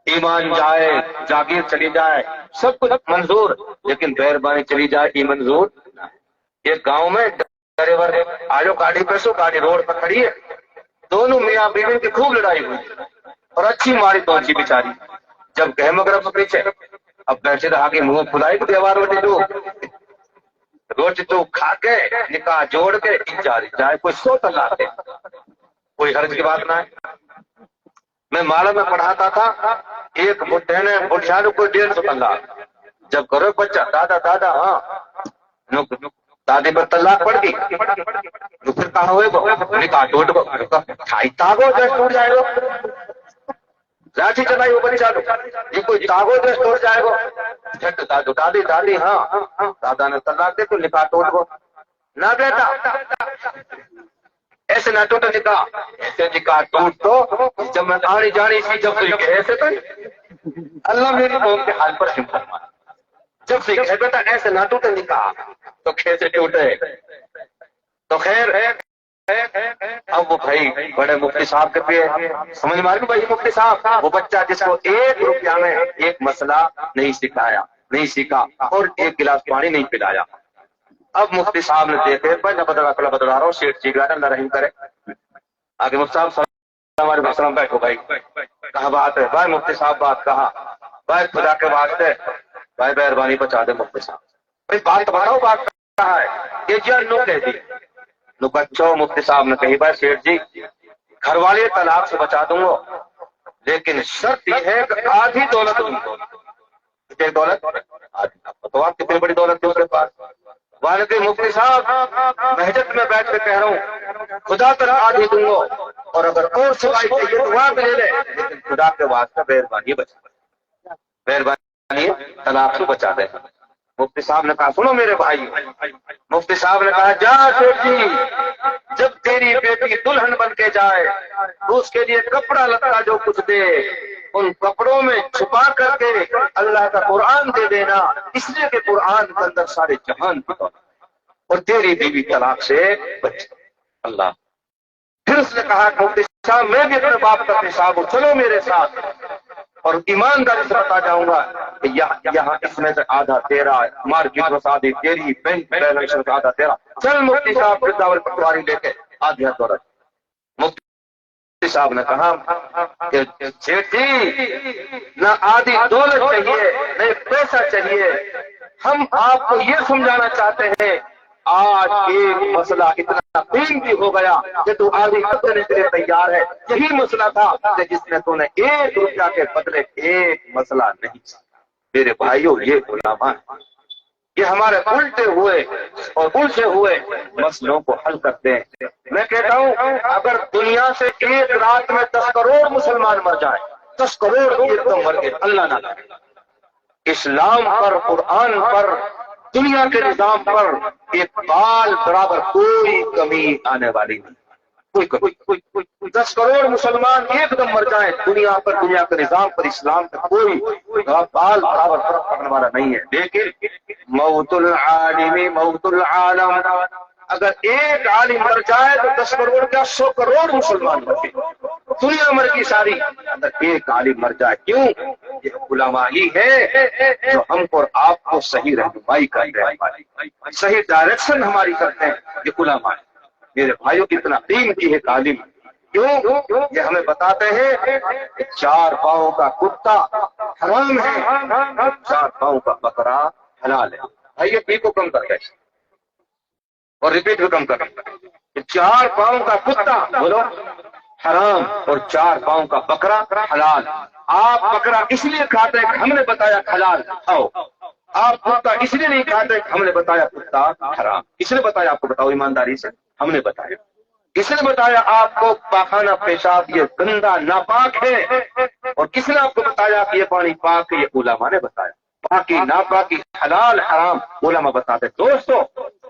ایمان جائے، جاگیر چلی جائے، سب کچھ منظور، لیکن مہربانی چلی جائے یہ منظور نہ ہے۔ ایک گاؤں میں ڈرائیور آجو گاڑی پہ سو، گاڑی روڈ پر کھڑی ہے، دونوں میاں بیوی کی خوب لڑائی ہوئی اور اچھی ماری پہنچی بیچاری۔ جب گئے مگر پیچھے اب بیٹھے رہا کہ منہ پھلائی کو دیوار وٹی جو روٹی تو کھا کے نکاح جوڑ کے جاری جائے، کوئی سو طلاق دے، کوئی حرج کی بات نہ ہے۔ میں مالا میں پڑھاتا تھا، ایک بڈھے نے بڈھیالو کو 150 طلاق، جب کرو بچہ دادا دادا ہاں دادی پر طلاق پڑ گئی، تو پھر کہاں ہوئے گا نکاح ٹوٹ گو ٹھائی تاگو جیسے ٹوٹ جائے گا، لاٹھی چلائی وہ بچہ لو یہ کوئی تاگو جیسے ٹوٹ جائے گا، جھٹ دادو دادی دادی ہاں دادا نے طلاق دے تو نکاح ٹوٹ گو نہ بیٹا، ایسے نہ ٹوٹا نکاح، ایسے نکاح ٹوٹ تو جب میں آنی جانی سی جب سے ایسے تو اللہ میری قوم کے حال پر ہمت مار، جب سے کہے بیٹا ایسے نہ ٹوٹے نکاح تو کیسے ٹوٹے، تو خیر اب وہ بھائی بڑے مفتی صاحب کے پہ سمجھ مار بھائی مفتی صاحب وہ بچہ جس کو 1 روپیہ میں ایک مسئلہ نہیں سکھایا نہیں سیکھا اور 1 گلاس پانی نہیں پلایا، اب مفتی صاحب نے دیکھے پہلے بدلا رہا ہوں شیٹ چیک رہا اللہ رحم کرے، آگے مفتی صاحب ہمارے مسلم بیٹھو بھائی کہاں بات ہے بھائی، مفتی صاحب بات کہا بھائی خدا کے واسطے بھائی مہربانی بچا دے مفتی صاحب، بھائی بات بتاؤ بات کہا ہے کہ جی نو کہہ دی نو بچوں، مفتی صاحب نے کہی بھائی سیٹھ جی گھر والے طلاق سے بچا دوں گا لیکن شرط یہ ہے کہ آدھی دولت ان کو، کتنی دولت آدھی، تو آپ کتنی بڑی دولت تھی اس کے پاس، والد مفتی صاحب محجت میں بیٹھ کے کہہ رہا ہوں خدا طرح آدھی دوں گا اور اگر اور سوائی چاہیے تو وہاں پہ لے لے، لیکن خدا کے واسطے مہربانی بچا مہربانی طلاق سے بچا دے۔ مفتی صاحب نے کہا سنو میرے بھائی، مفتی صاحب نے کہا جا سیٹھ جی جب تیری بیٹی دلہن بن کے جائے تو اس کے لیے کپڑا لتا جو کچھ دے ان کپڑوں میں چھپا کر کے اللہ کا قرآن دے دینا، اس لیے کہ قرآن کے اندر سارے جہان کی دولت اور تیری بیوی طلاق سے بچ اللہ۔ پھر اس نے کہا مفتی صاحب میں بھی اپنے باپ کا پیشاب ہوں، چلو میرے ساتھ اور ایمانداری سے بتا جاؤں گا کہ یہاں اس میں سے آدھا تیرا، مارکیٹ میں آدھی تیری، بینک بیلنس میں آدھا تیرا، چل مفتی صاحب پھر داول پٹواری لے کے آدھی دولت۔ مفتی صاحب نے کہا کہ سیٹھ جی نہ آدھی دولت چاہیے نہ پیسہ چاہیے، ہم آپ کو یہ سمجھانا چاہتے ہیں آج ایک مسئلہ اتنا قیمتی ہو گیا کہ تو آدھی دینے کے لیے تیار ہے، یہی مسئلہ تھا کہ جس میں تو نے 1 روپیہ کے بدلے 1 مسئلہ نہیں چاہا۔ میرے بھائیوں یہ علماء یہ ہمارے الٹے ہوئے اور الجھے ہوئے مسئلوں کو حل کرتے ہیں۔ میں کہتا ہوں اگر دنیا سے ایک رات میں 10 کروڑ مسلمان مر جائیں، 10 کروڑ ایک دم مر گئے، اللہ نہ کرے، اسلام پر قرآن پر دنیا کے نظام پر ایک بال برابر کوئی کمی آنے والی نہیں، کوئی 10 کروڑ مسلمان ایک دم مر جائیں دنیا پر، دنیا کے نظام پر، اسلام پر کوئی بال برابر فرق پڑنے والا نہیں ہے، لیکن موت العالم موت العالم، اگر ایک عالم مر جائے تو 10 کروڑ کیا 100 کروڑ مسلمان مر گئے، دنیا مر گئی ساری، اگر ایک عالم مر جائے، کیوں؟ یہ علماء ہی ہے جو ہم کو اور آپ کو صحیح رہنمائی کرتے ہیں، صحیح ڈائریکشن ہماری کرتے ہیں، یہ علماء ہے۔ میرے بھائیوں کتنا قیمتی ہے تعلیم، کیوں؟ یہ ہمیں بتاتے ہیں کہ 4 پاؤں کا کتا حرام ہے، 4 پاؤں کا بکرا حلال ہے۔ بھائی پی کو کم کر کے اور ریپیٹ بھی کم کر کے، 4 پاؤں کا کتا بولو حرام اور 4 پاؤں کا بکرا حلال۔ آپ بکرا اس لیے کھاتے ہیں کہ ہم نے بتایا حلال کھاؤ، آپ کتا اس لیے نہیں کھاتے کہ ہم نے بتایا کتا حرام، اس نے بتایا آپ کو، بتاؤ ایمانداری سے، ہم نے بتایا، کس نے بتایا آپ کو پاخانہ پیشاب یہ گندا ناپاک ہے، اور کس نے آپ کو بتایا کہ یہ پانی پاک ہے؟ یہ علماء نے بتایا، پاکی ناپاکی حلال حرام علماء بتاتے۔ دوستو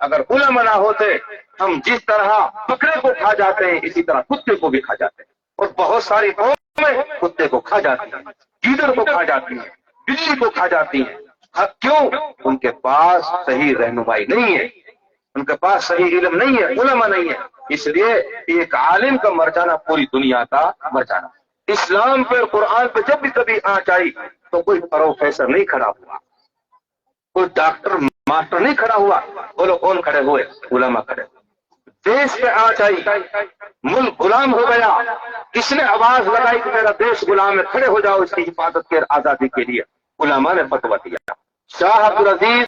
اگر علماء نہ ہوتے ہم جس طرح بکرے کو کھا جاتے ہیں اسی طرح کتے کو بھی کھا جاتے ہیں، اور بہت ساری قومیں کتے کو کھا جاتی ہیں، گیدڑ کو کھا جاتی ہیں، بلی کو کھا جاتی ہیں، کیوں؟ ان کے پاس صحیح رہنمائی نہیں ہے، ان کے پاس صحیح علم نہیں ہے، علماء نہیں ہے، اس لیے ایک عالم کا مر جانا پوری دنیا کا مر جانا۔ اسلام پر قرآن پہ جب بھی کبھی آنچ آئی تو کوئی پروفیسر نہیں کھڑا ہوا، کوئی ڈاکٹر ماسٹر نہیں کھڑا ہوا، بولو کون کھڑے ہوئے؟ علماء کھڑے ہوئے۔ دیش پہ آنچ آئی، ملک غلام ہو گیا، کس نے آواز لگائی کہ میرا دیش غلام ہے، کھڑے ہو جاؤ اس کی حفاظت کے آزادی کے لیے؟ علماء نے فتویٰ دیا۔ شاہ عبدالعزیز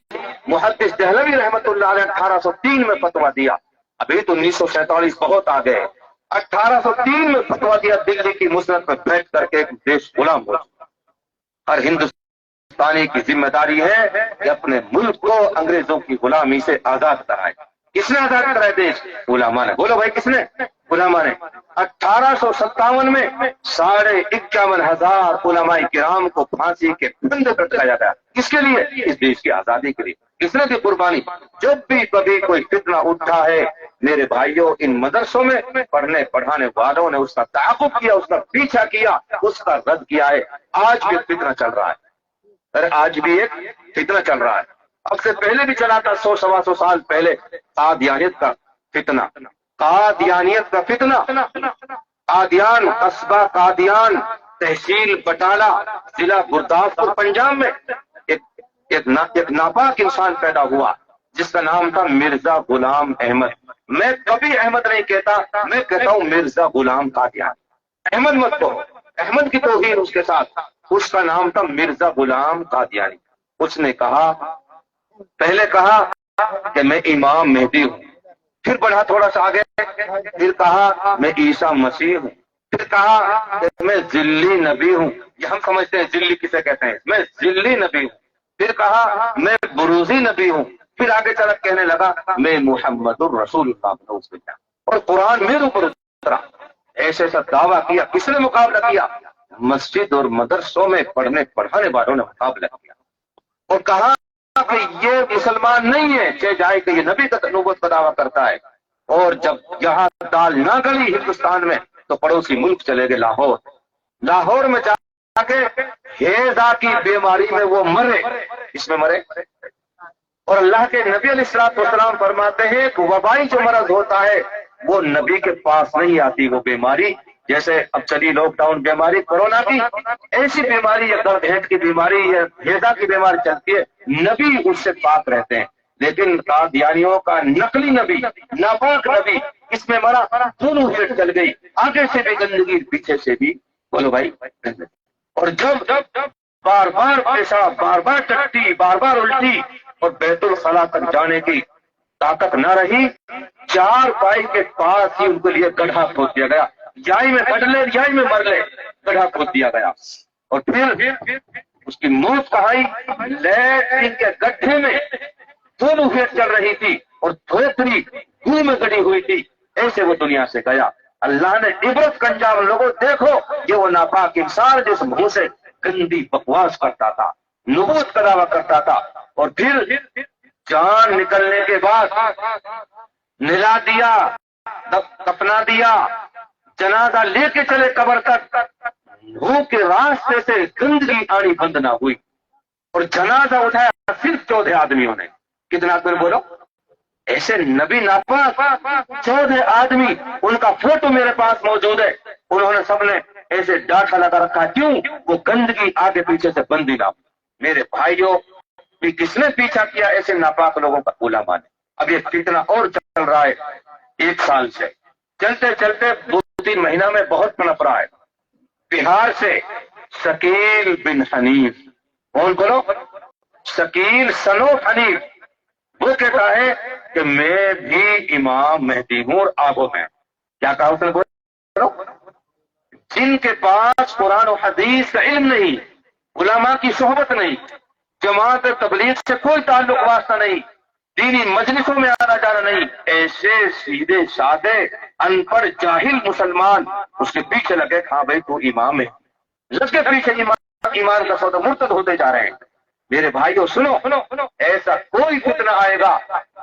محدث دہلوی رحمت اللہ علیہ 1803 میں فتویٰ دیا، ابھی تو 1947 بہت آ گئے، 1803 میں فتویٰ دیا، دلی کی مسند میں بیٹھ کر کے دیش غلام ہو چکا۔ ہر ہندوستانی کی ذمہ داری ہے کہ اپنے ملک کو انگریزوں کی غلامی سے آزاد کرائے۔ کس نے آزاد کرائے دیش؟ علماء نے۔ بولو بھائی کس نے؟ علماء نے۔ 1857 میں 51,500 علماء کرام کو پھانسی کے پھندے پر چڑھایا گیا۔ کس کے لیے؟ اس دیش کی آزادی کے لیے۔ کس نے دی قربانی؟ جب بھی کبھی کوئی فتنہ اٹھا ہے میرے بھائیوں، ان مدرسوں میں پڑھنے پڑھانے والوں نے اس کا تعاقب کیا، اس کا پیچھا کیا، اس کا رد کیا ہے۔ آج بھی فتنہ چل رہا ہے، آج بھی ایک فتنہ چل رہا ہے۔ اب سے پہلے بھی چلا تھا، 100-125 سال پہلے، قادیانیت کا فتنہ، قادیانیت کا فتنہ۔ قادیان، قصبہ قادیان، تحصیل بٹالہ، ضلع گرداسپور، پنجاب میں ایک ناپاک انسان پیدا ہوا جس کا نام تھا مرزا غلام احمد۔ میں کبھی احمد نہیں کہتا، میں کہتا ہوں مرزا غلام قادیان۔ احمد مت کہو، احمد کی توہین اس کے ساتھ۔ اس کا نام تھا مرزا غلام قادیانی۔ اس نے کہا، پہلے کہا کہ میں امام مہدی ہوں، پھر بڑھا تھوڑا سا آگے، پھر کہا میں عیسیٰ مسیح ہوں، پھر کہا کہ میں ذلی نبی ہوں۔ یہ ہم سمجھتے ہیں ذلی کسے کہتے ہیں، میں ذلی نبی ہوں۔ پھر کہا میں بروزی نبی ہوں، پھر آگے چل کہنے لگا میں محمد الرسول اللہ، اور قرآن میرے اوپر اترا۔ ایسے ایسا دعویٰ کیا۔ کس نے مقابلہ کیا؟ مسجد اور مدرسوں میں پڑھنے پڑھانے والوں نے مقابلہ کیا اور کہا کہ یہ مسلمان نہیں ہے، چاہے جائے کہ یہ نبی کا نبوت کا دعویٰ کرتا ہے۔ اور جب یہاں دال نہ گلی ہندوستان میں تو پڑوسی ملک چلے گئے لاہور۔ لاہور میں جا کے ہیضہ کی بیماری میں وہ مرے۔ اس میں مرے، اور اللہ کے نبی علیہ السلام فرماتے ہیں کہ وبائی جو مرض ہوتا ہے وہ نبی کے پاس نہیں آتی، وہ بیماری جیسے اب چلی لاک ڈاؤن بیماری کورونا کی، ایسی بیماری یا درد ہیٹ کی بیماری یا ہیضہ کی بیماری چلتی ہے، نبی اس سے پاک رہتے ہیں۔ لیکن قادیانیوں کا نقلی نبی، ناپاک نبی، اس میں مرا، دونوں ہیٹ چل گئی، آگے سے بھی گندگی، پیچھے سے بھی، بولو بھائی گندگی۔ اور جب بار بار پیشاب، بار بار ٹٹی، بار بار الٹی، اور بیت الخلا تک جانے کی طاقت نہ رہی، 4 پائی کے پاس ہی ان کے لیے گڑھا کھود دیا گیا، یائی میں کٹ لے یائی میں مر لے، گڑھا کھود دیا گیا۔ اور پھر اس کی موت کہاں؟ لیٹرین کے گڈھے میں دونوں ہیٹ چل رہی تھی اور دھوتری گوں میں گڑی ہوئی تھی، ایسے وہ دنیا سے گیا۔ اللہ نے عبرت کا انجام، لوگوں دیکھو یہ وہ ناپاک انسان جس منہ سے گندی بکواس کرتا تھا، نبوت کا دعویٰ کرتا تھا، اور پھر جان نکلنے کے بعد نلا دیا، دفنا دیا، جنازہ لے کے چلے قبر تک، منہ کے راستے سے گندگی آنی بند نہ ہوئی، اور جنازہ اٹھایا صرف 14 آدمیوں نے۔ کتنا آدمی بولو؟ ایسے نبی ناپاک 14 آدمی، ان کا فوٹو میرے پاس موجود ہے، انہوں نے سب نے ایسے ڈاٹا لگا رکھا، کیوں؟ وہ گندگی آگے پیچھے سے بندی نہ ہو۔ میرے بھائیوں، بھی کس نے پیچھا کیا ایسے ناپاک لوگوں کا؟ علماء نے۔ اب یہ فتنہ اور چل رہا ہے 1 سال سے، چلتے چلتے 2-3 مہینہ میں بہت پنپ رہا ہے۔ بہار سے شکیل بن حنیف، کون بولو؟ شکیل سنوف حنیف، وہ کہتا ہے کہ میں بھی امام مہدی ہوں، اور آگو میں کیا کہا اس نے؟ بولو، جن کے پاس قرآن و حدیث کا علم نہیں، علماء کی صحبت نہیں، جماعت تبلیغ سے کوئی تعلق واسطہ نہیں، دینی مجلسوں میں آنا جانا نہیں، ایسے سیدھے سادے ان پڑھ جاہل مسلمان اس کے پیچھے لگے، ہاں بھائی تو امام ہے، اس کے پیچھے ایمان کا سودا مرتد ہوتے جا رہے ہیں۔ میرے بھائیو سنو، ایسا کوئی فتنہ آئے گا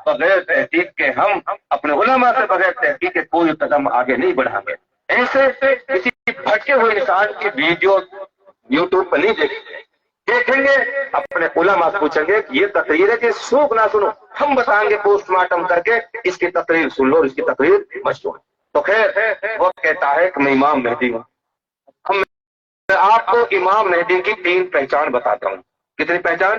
بغیر تحقیق کے، ہم اپنے علماء سے بغیر تحقیق کے کوئی قدم آگے نہیں بڑھائیں گے۔ ایسے کسی بھٹکے ہوئے انسان کی ویڈیو یوٹیوب پر نہیں دیکھیں گے، اپنے علماء سے پوچھیں گے کہ یہ تقریر ہے کہ سوکھ نہ سنو، ہم بتائیں گے پوسٹ مارٹم کر کے اس کی تقریر سن لو، اس کی تقریر مت سنو۔ تو خیر وہ کہتا ہے کہ میں امام مہدی ہوں، ہم میں آپ کو امام مہدی کی 3 پہچان بتاتا ہوں. کتنی پہچان؟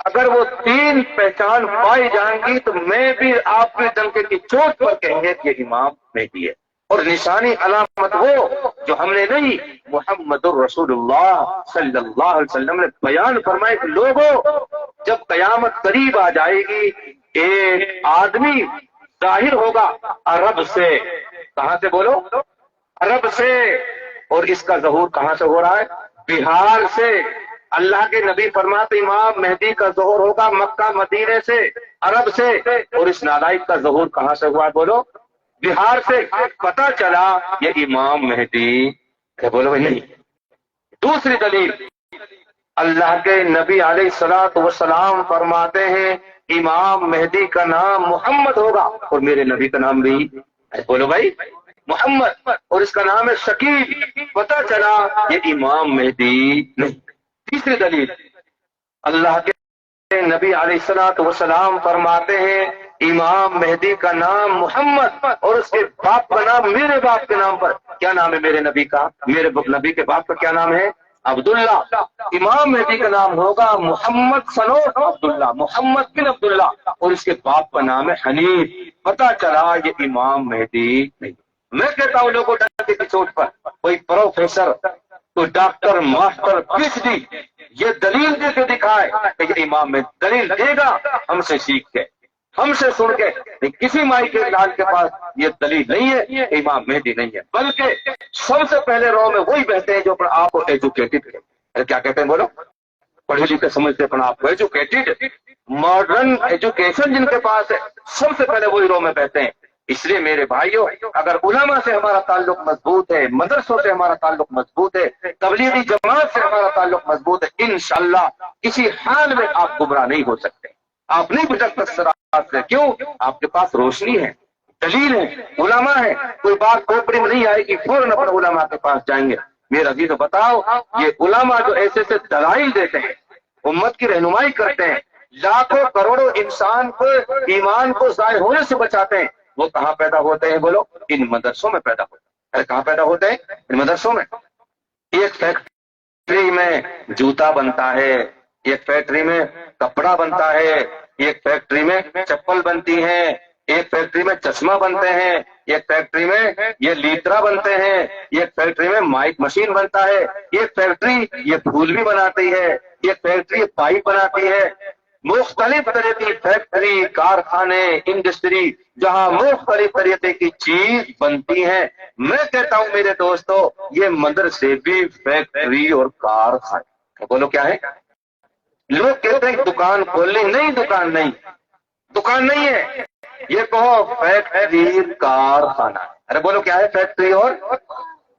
اگر وہ 3 پہچان پائی جائیں گی تو میں بھی آپ کے ڈنکے کی چوٹ پر کہیں گے کہ یہ امام مہدی ہے. اور نشانی علامت وہ جو ہم نے نہیں، محمد الرسول اللہ صلی اللہ علیہ وسلم نے بیان فرمائے کہ لوگوں، جب قیامت قریب آ جائے گی، ایک آدمی ظاہر ہوگا عرب سے. کہاں سے بولو؟ عرب سے. اور اس کا ظہور کہاں سے ہو رہا ہے؟ بہار سے. اللہ کے نبی فرماتے امام مہدی کا ظہور ہوگا مکہ مدینے سے، عرب سے. اور اس نالائق کا ظہور کہاں سے ہوا؟ بولو، بہار سے. پتا چلا یہ امام مہدی ہے. بولو نہیں. دوسری دلیل، اللہ کے نبی علیہ الصلوۃ والسلام فرماتے ہیں امام مہدی کا نام محمد ہوگا، اور میرے نبی کا نام بھی ہے. بولو بھائی، محمد، اور اس کا نام ہے شکیب. پتا چلا یہ امام مہدی نہیں. تیسری دلیل، اللہ کے نبی علیہ الصلوۃ والسلام فرماتے ہیں امام مہدی کا نام محمد، اور اس کے باپ کا نام میرے باپ کے نام پر. کیا نام ہے میرے نبی کا؟ میرے نبی کے باپ کا کیا نام ہے؟ عبداللہ. امام مہدی کا نام ہوگا محمد صنوت عبداللہ، محمد بن عبداللہ، اور اس کے باپ کا نام ہے حنیف. پتا چلا یہ امام مہدی نہیں. میں کہتا ہوں لوگوں ڈنڈے کی چوٹ پر، کوئی پروفیسر، کوئی doctor, master, P H D یہ دلیل دے کے دکھائے کہ یہ امام میں دلیل دے گا ہم سے سیکھ کے، ہم سے سن کے. کسی مائی کے لال کے پاس یہ دلیل نہیں ہے کہ امام مہدی نہیں ہے، بلکہ سب سے پہلے رو میں وہی بہتے ہیں جو اپنے آپ کو ایجوکیٹڈ ہے. کیا کہتے ہیں؟ بولو، پڑھے لکھے سمجھتے اپنے آپ کو ایجوکیٹڈ. ماڈرن ایجوکیشن جن کے پاس ہے سب سے پہلے وہی رو میں بہتے ہیں. اس لیے میرے بھائیوں، اگر علماء سے ہمارا تعلق مضبوط ہے، مدرسوں سے ہمارا تعلق مضبوط ہے، تبلیغی جماعت سے ہمارا تعلق مضبوط ہے، انشاءاللہ کسی حال میں آپ گمراہ نہیں ہو سکتے. آپ نہیں بھٹک سکتے. کیوں؟ آپ کے پاس روشنی ہے، دلیل ہے، علماء ہے. کوئی بات کھوپڑی میں نہیں آئے گی، فوراً اپنے علماء کے پاس جائیں گے. میرا عزیز بتاؤ، یہ علماء جو ایسے ایسے دلائل دیتے ہیں، امت کی رہنمائی کرتے ہیں، لاکھوں کروڑوں انسان کو ایمان کو ضائع ہونے سے بچاتے ہیں، وہ کہاں پیدا ہوتے ہیں؟ بولو، ان مدرسوں میں پیدا ہوتے ہیں. کہاں پیدا ہوتے ہیں؟ ان مدرسوں میں. ایک فیکٹری میں جوتا بنتا ہے، ایک فیکٹری میں کپڑا بنتا ہے، ایک فیکٹری میں چپل بنتی ہے، ایک فیکٹری میں چشمہ بنتے ہیں، ایک فیکٹری میں یہ لیٹرا بنتے ہیں، ایک فیکٹری میں مائک مشین بنتا ہے، ایک فیکٹری یہ پھول بھی بناتی ہے، ایک فیکٹری پائپ بناتی ہے. مختلف طرح کی فیکٹری، کارخانے، انڈسٹری جہاں مختلف طریقے کی چیز بنتی ہیں. میں کہتا ہوں میرے دوستو، یہ مدرسے بھی فیکٹری اور کارخانے. بولو کیا ہے؟ لوگ کہتے ہیں دکان کھولنی، نہیں دکان نہیں، دکان نہیں ہے، یہ کہو فیکٹری کارخانہ. ارے بولو کیا ہے؟ فیکٹری. اور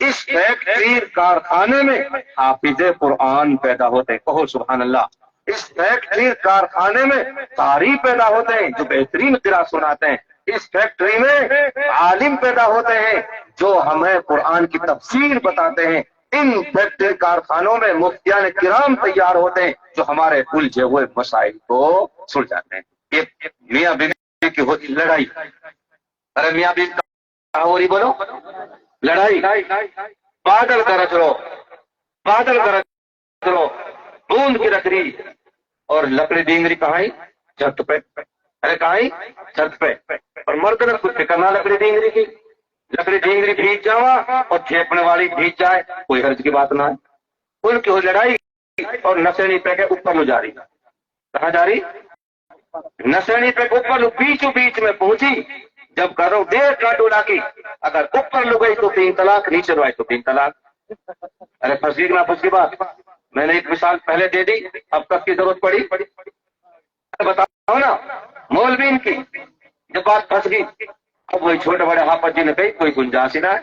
اس فیکٹری کارخانے میں حافظ قرآن پیدا ہوتے ہیں. کہو سبحان اللہ. اس فیکٹری کارخانے میں قاری پیدا ہوتے ہیں جو بہترین قراءت سناتے ہیں. اس فیکٹری میں عالم پیدا ہوتے ہیں جو ہمیں قرآن کی تفسیر بتاتے ہیں. ان فیکٹری کارخانوں میں مفتیان کرام تیار ہوتے ہیں جو ہمارے الجھے ہوئے مسائل کو سلجھاتے ہیں. ایک میاں بیوی کی ہوتی لڑائی. ارے میاں بیوی کہاں ہو رہی؟ بولو، لڑائی. بادل گرج رہو، بادل گرج رہو، بوند کی لکڑی اور لکڑی ڈینگری کہاں؟ چھت پہ. ارے کہاں؟ چھت پہ. اور مرد نے کچھ کرنا لکڑی ڈینگری کی. لکڑی ڈینگری بھیج جاوا اور چھیپنے والی بھیج جائے، کوئی حرج کی بات نہ ہے. ان کی لڑائی اور نسینی پہ کے اوپر لو جا رہی. کہاں جا رہی؟ نسینی پہ اوپر بیچوں بیچ میں پہنچی. جب کرو 1.5 ڈولا کی، اگر اوپر لو گئی تو 3 طلاق، نیچے لو آئی تو 3 طلاق. ارے پھنسی نہ پھنس کی بات. میں نے ایک مثال پہلے دے دی، اب تک کی ضرورت پڑی؟ بتاؤ نا. مولوین کی جب بات پھنس گئی، اب وہی چھوٹے بڑے حافظ جی نے کہی کوئی گنجائش نہ ہے،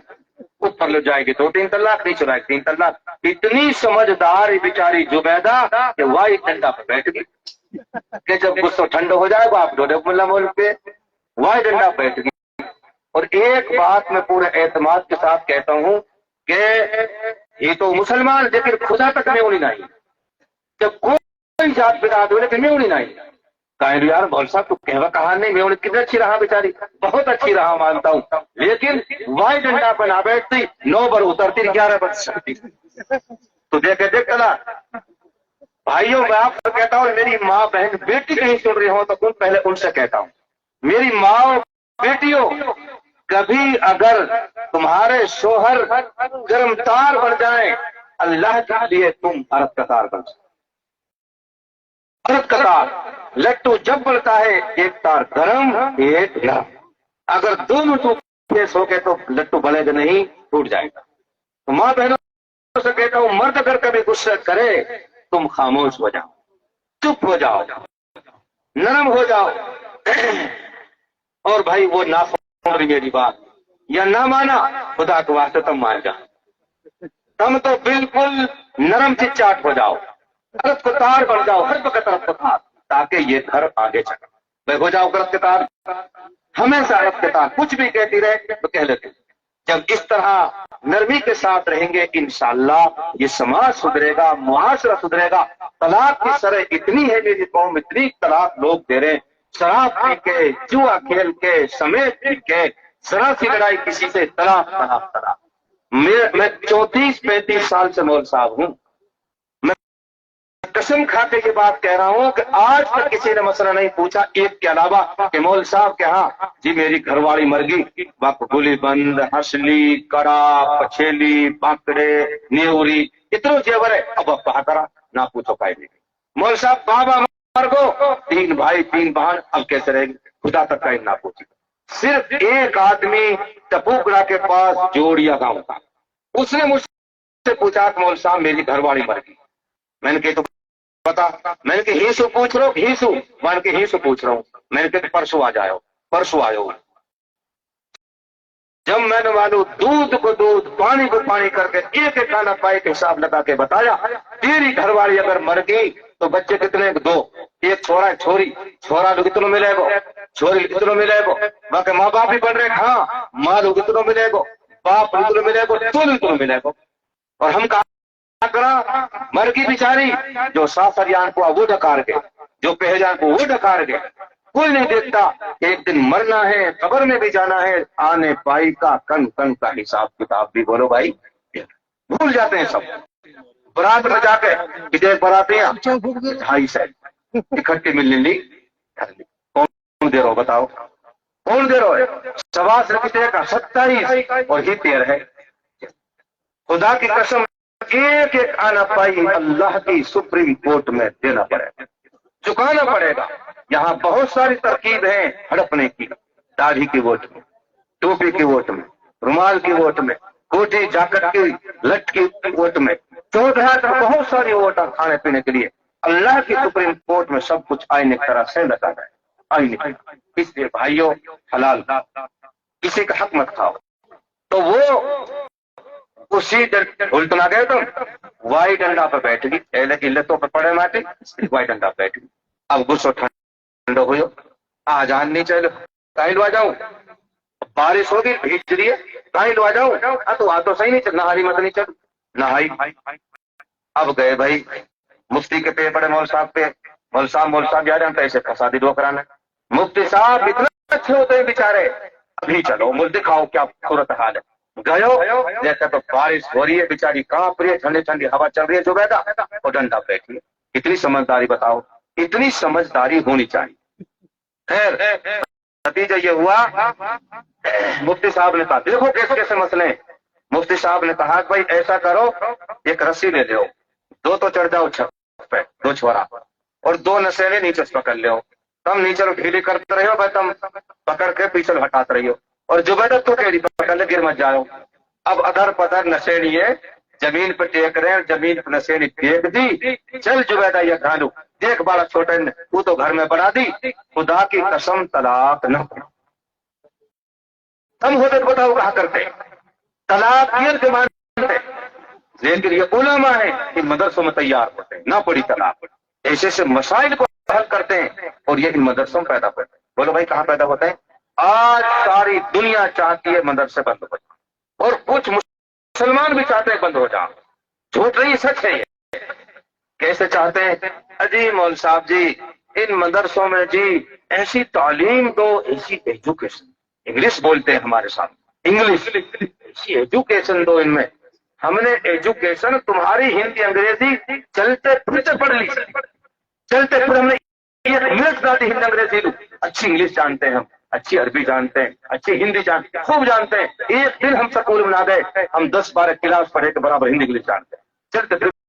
اوپر لو جائے گی تو 3 طلاق، نیچے لائے 3 طلاق. اتنی سمجھدار بیچاری زبیدہ کہ وائی ڈنڈا پہ بیٹھ گئی کہ جب غصہ ٹھنڈا ہو جائے گا آپ ڈوڈے ملا مول پہ وائی ڈنڈا بیٹھ گئی. اور ایک بات میں پورے اعتماد کے ساتھ کہتا ہوں کہ یہ تو مسلمان لیکن خدا تک میں ہونی نہیں. جب کوئی ذات بدعت ہوئے لیکن میں ہونی نہیں. کہیں یار مول صاحب تو کہوا کہا نہیں میں انہیں کتنا اچھی رہا بیچاری بہت اچھی رہا مانتا ہوں لیکن وائی ڈنڈا پہ نہ بیٹھتی 9 بر اترتی 11 بر چڑھتی تو دیکھ کلا بھائیوں میں آپ کو کہتا ہوں میری ماں بہن بیٹی کہیں سن رہی ہوں تو پہلے ان سے کہتا ہوں میری ماں اور بیٹیوں کبھی اگر تمہارے شوہر گرمتار بن جائیں اللہ کے لیے تم عرب قطار بن جائیں عرب قطار لٹو جب بڑھتا ہے ایک تار گرم ایک نرم اگر دونوں فیس ہو گئے تو لٹو بڑھے گا نہیں ٹوٹ جائے گا تو ماں بہنوں سے کہتا ہوں مرد اگر کبھی غصہ کرے تم خاموش ہو جاؤ چپ ہو جاؤ نرم ہو جاؤ اور بھائی وہ نہ سن رہی میری بات یا نہ مانا خدا کے واسطے تم مان جاؤ تم تو بالکل نرم چچاٹ ہو جاؤ عرب کو تار بن جاؤ ہر وقت عرب کو تار تاکہ یہ گھر آگے چلے میں ہو جاؤ عرب کے تار ہمیشہ عرب کے تار کچھ بھی کہتی رہے تو کہہ لیتے جب اس طرح نرمی کے ساتھ رہیں گے انشاءاللہ یہ سماج سدھرے گا معاشرہ سدھرے گا طلاق کی شرح اتنی ہے میری قوم اتنی طلاق لوگ دے رہے ہیں شراب پی کے جوا کھیل کے سمیت پی کے ذرا سی لڑائی کسی سے طلاق طلاق طلاق میں 34-35 سال سے مول صاحب ہوں میں قسم کھا کے یہ بات کہہ رہا ہوں کہ آج تک کسی نے مسئلہ نہیں پوچھا ایک کے علاوہ کہ مول صاحب کہ ہاں جی میری گھر والی مر گئی باپ گلی بند ہسلی کڑا پچھیلی باکڑے نیوری اتنا جیور ہے اب کہا کرا نہ پوچھو پائے نہیں مول صاحب بابا مر گو 3 بھائی 3 بہن اب کیسے رہے گی خدا تک کا نہ پوچھے صرف ایک آدمی ٹپوکڑا کے پاس جوڑیا گاؤں کا اس نے مجھ سے پوچھا کہ مول صاحب میری گھر والی مر گئی میں نے کہا تو پتا میں نے کہ ہیسو پوچھ رہا ہوں ہیسو مان کے ہیسو پوچھ رہا ہوں میں نے کہ پرسوں آ جاؤ پرسوں آئے جب میں نے معلوم دودھ کو دودھ پانی کو پانی کر کے ایک ایک کھانا پائے کے حساب لگا کے بتایا تیری گھر والی اگر مر گئی تو بچے کتنے 2 ایک چھوڑا ایک چھوری چھوڑا لوگ کتنا ملے گا چھوری کتنا ملے گا باقی ماں باپ بھی بن رہے ہاں ماں لوگ کتنا ملے گا باپ کتنا ملے گا تو کتنا ملے گا اور ہم کہا کرا مر گئی بیچاری جو سافریان کو وہ ڈکار گئے جو پہجان کو وہ ڈکار گئے کوئی نہیں دیکھتا کہ ایک دن مرنا ہے قبر میں بھی جانا ہے آنے پائی کا کن کن کا حساب کتاب بھی بولو بھائی بھول جاتے ہیں سب برات میں جا کے کتنے براتے ہیں 2.5 سال اکٹھے ملنے لی کون دے رہو بتاؤ کون دے رہو ہے 27 کا 27 اور ہی 13 ہے خدا کی قسم ایک ایک آنا پائی اللہ کی سپریم کورٹ میں دینا پڑے گا چکانا پڑے گا یہاں بہت ساری ترکیب ہیں ہڑپنے کی داڑھی کی ووٹ میں ٹوپی کی ووٹ میں رومال کی ووٹ میں کوٹی جاکٹ کی لٹ کی ووٹ میں 14 تک بہت ساری ووٹ کھانے پینے کے لیے اللہ کی سپریم کورٹ میں سب کچھ آئینے کی طرح سے لگا ہے آئینے اس لیے بھائیوں حلال کسی کا حق مت کھاؤ تو وہ اسی الٹنا گئے تو وائی ڈنڈا پہ بیٹھ گئی پہلے علتوں پہ پڑے ماٹے وائی ڈنڈا پہ بیٹھ گئی اب غصہ ٹھنڈا ہوئے آ جان نہیں چلو کہیں لوا جاؤں بارش ہوگی بھیج رہی ہے کہیں لوا جاؤں تو آ تو صحیح نہیں چل نہاری مت نہیں چل نہائی اب گئے بھائی مفتی کے پہ پڑے مول صاحب جا رہے ہیں پیسے پھنسا دی 2 کرانا مفتی صاحب اتنے اچھے ہوتے ہیں بیچارے ابھی چلو مجھ دکھاؤ کیا صورت حال ہے گئے دیکھا تو بارش ہو رہی ہے بیچاری کہاں پڑی ہے ٹھنڈی ٹھنڈی ہوا چل رہی ہے جو بیٹھا اور ڈنڈا بیٹھی ہے اتنی سمجھداری بتاؤ اتنی سمجھداری ہونی چاہیے خیر نتیجہ یہ ہوا مفتی صاحب نے کہا دیکھو کیسے مسئلے ہیں مفتی صاحب نے کہا کہ بھائی ایسا کرو ایک رسی لے لو 2 تو چڑھ جاؤ چھت پہ 2 چھوڑا اور 2 نشیلے نیچے پکڑ لو تم نیچے ڈھیلی کرتے رہو بھائی تم پکڑ کے پیچھے ہٹاتے رہی ہو اور جو بیٹا تو کہہ رہی پکڑ لے گر مت جاؤ اب ادھر پدھر نشیڑی ہے زمین پہ ٹیک رہے ہیں زمین پہ نشیڑی ٹیک دی چل جو بیٹا یہ گھالو دیکھ بڑا چھوٹے وہ تو گھر میں بنا دی خدا کی قسم طلاق نہ تم ہوتے بتاؤ کہاں کرتے طلاق کے مانتے لیکن یہ علماء ہیں کہ مدرسوں میں تیار ہوتے ہیں نہ پڑی طلاق ایسے مسائل کو حل کرتے ہیں اور یہ ان مدرسوں میں پیدا ہوتے ہیں بولو بھائی کہاں پیدا ہوتے ہیں آج ساری دنیا چاہتی ہے مدرسے بند ہو جائیں اور کچھ مسلمان بھی چاہتے ہیں بند ہو جائیں جھوٹ نہیں سچ ہے یہ کیسے چاہتے ہیں اجی مول صاحب جی ان مدرسوں میں جی ایسی تعلیم دو، ایسی ایجوکیشن، انگلش بولتے ہیں ہمارے ساتھ، انگلش، ایسی ایجوکیشن دو ان میں. ہم نے ایجوکیشن تمہاری ہندی انگریزی چلتے پھرتے پڑھ لی، چلتے پھر ہم نے یہ انگلش زیادہ ہندی انگریزی لو، اچھی انگلش جانتے ہیں ہم، اچھی عربی جانتے ہیں، اچھی ہندی جانتے ہیں، خوب جانتے ہیں. ایک دن ہم سکول میں نہ گئے، ہم 10-12 کلاس پڑھے کے برابر ہندی انگلش جانتے ہیں. چلتے پھر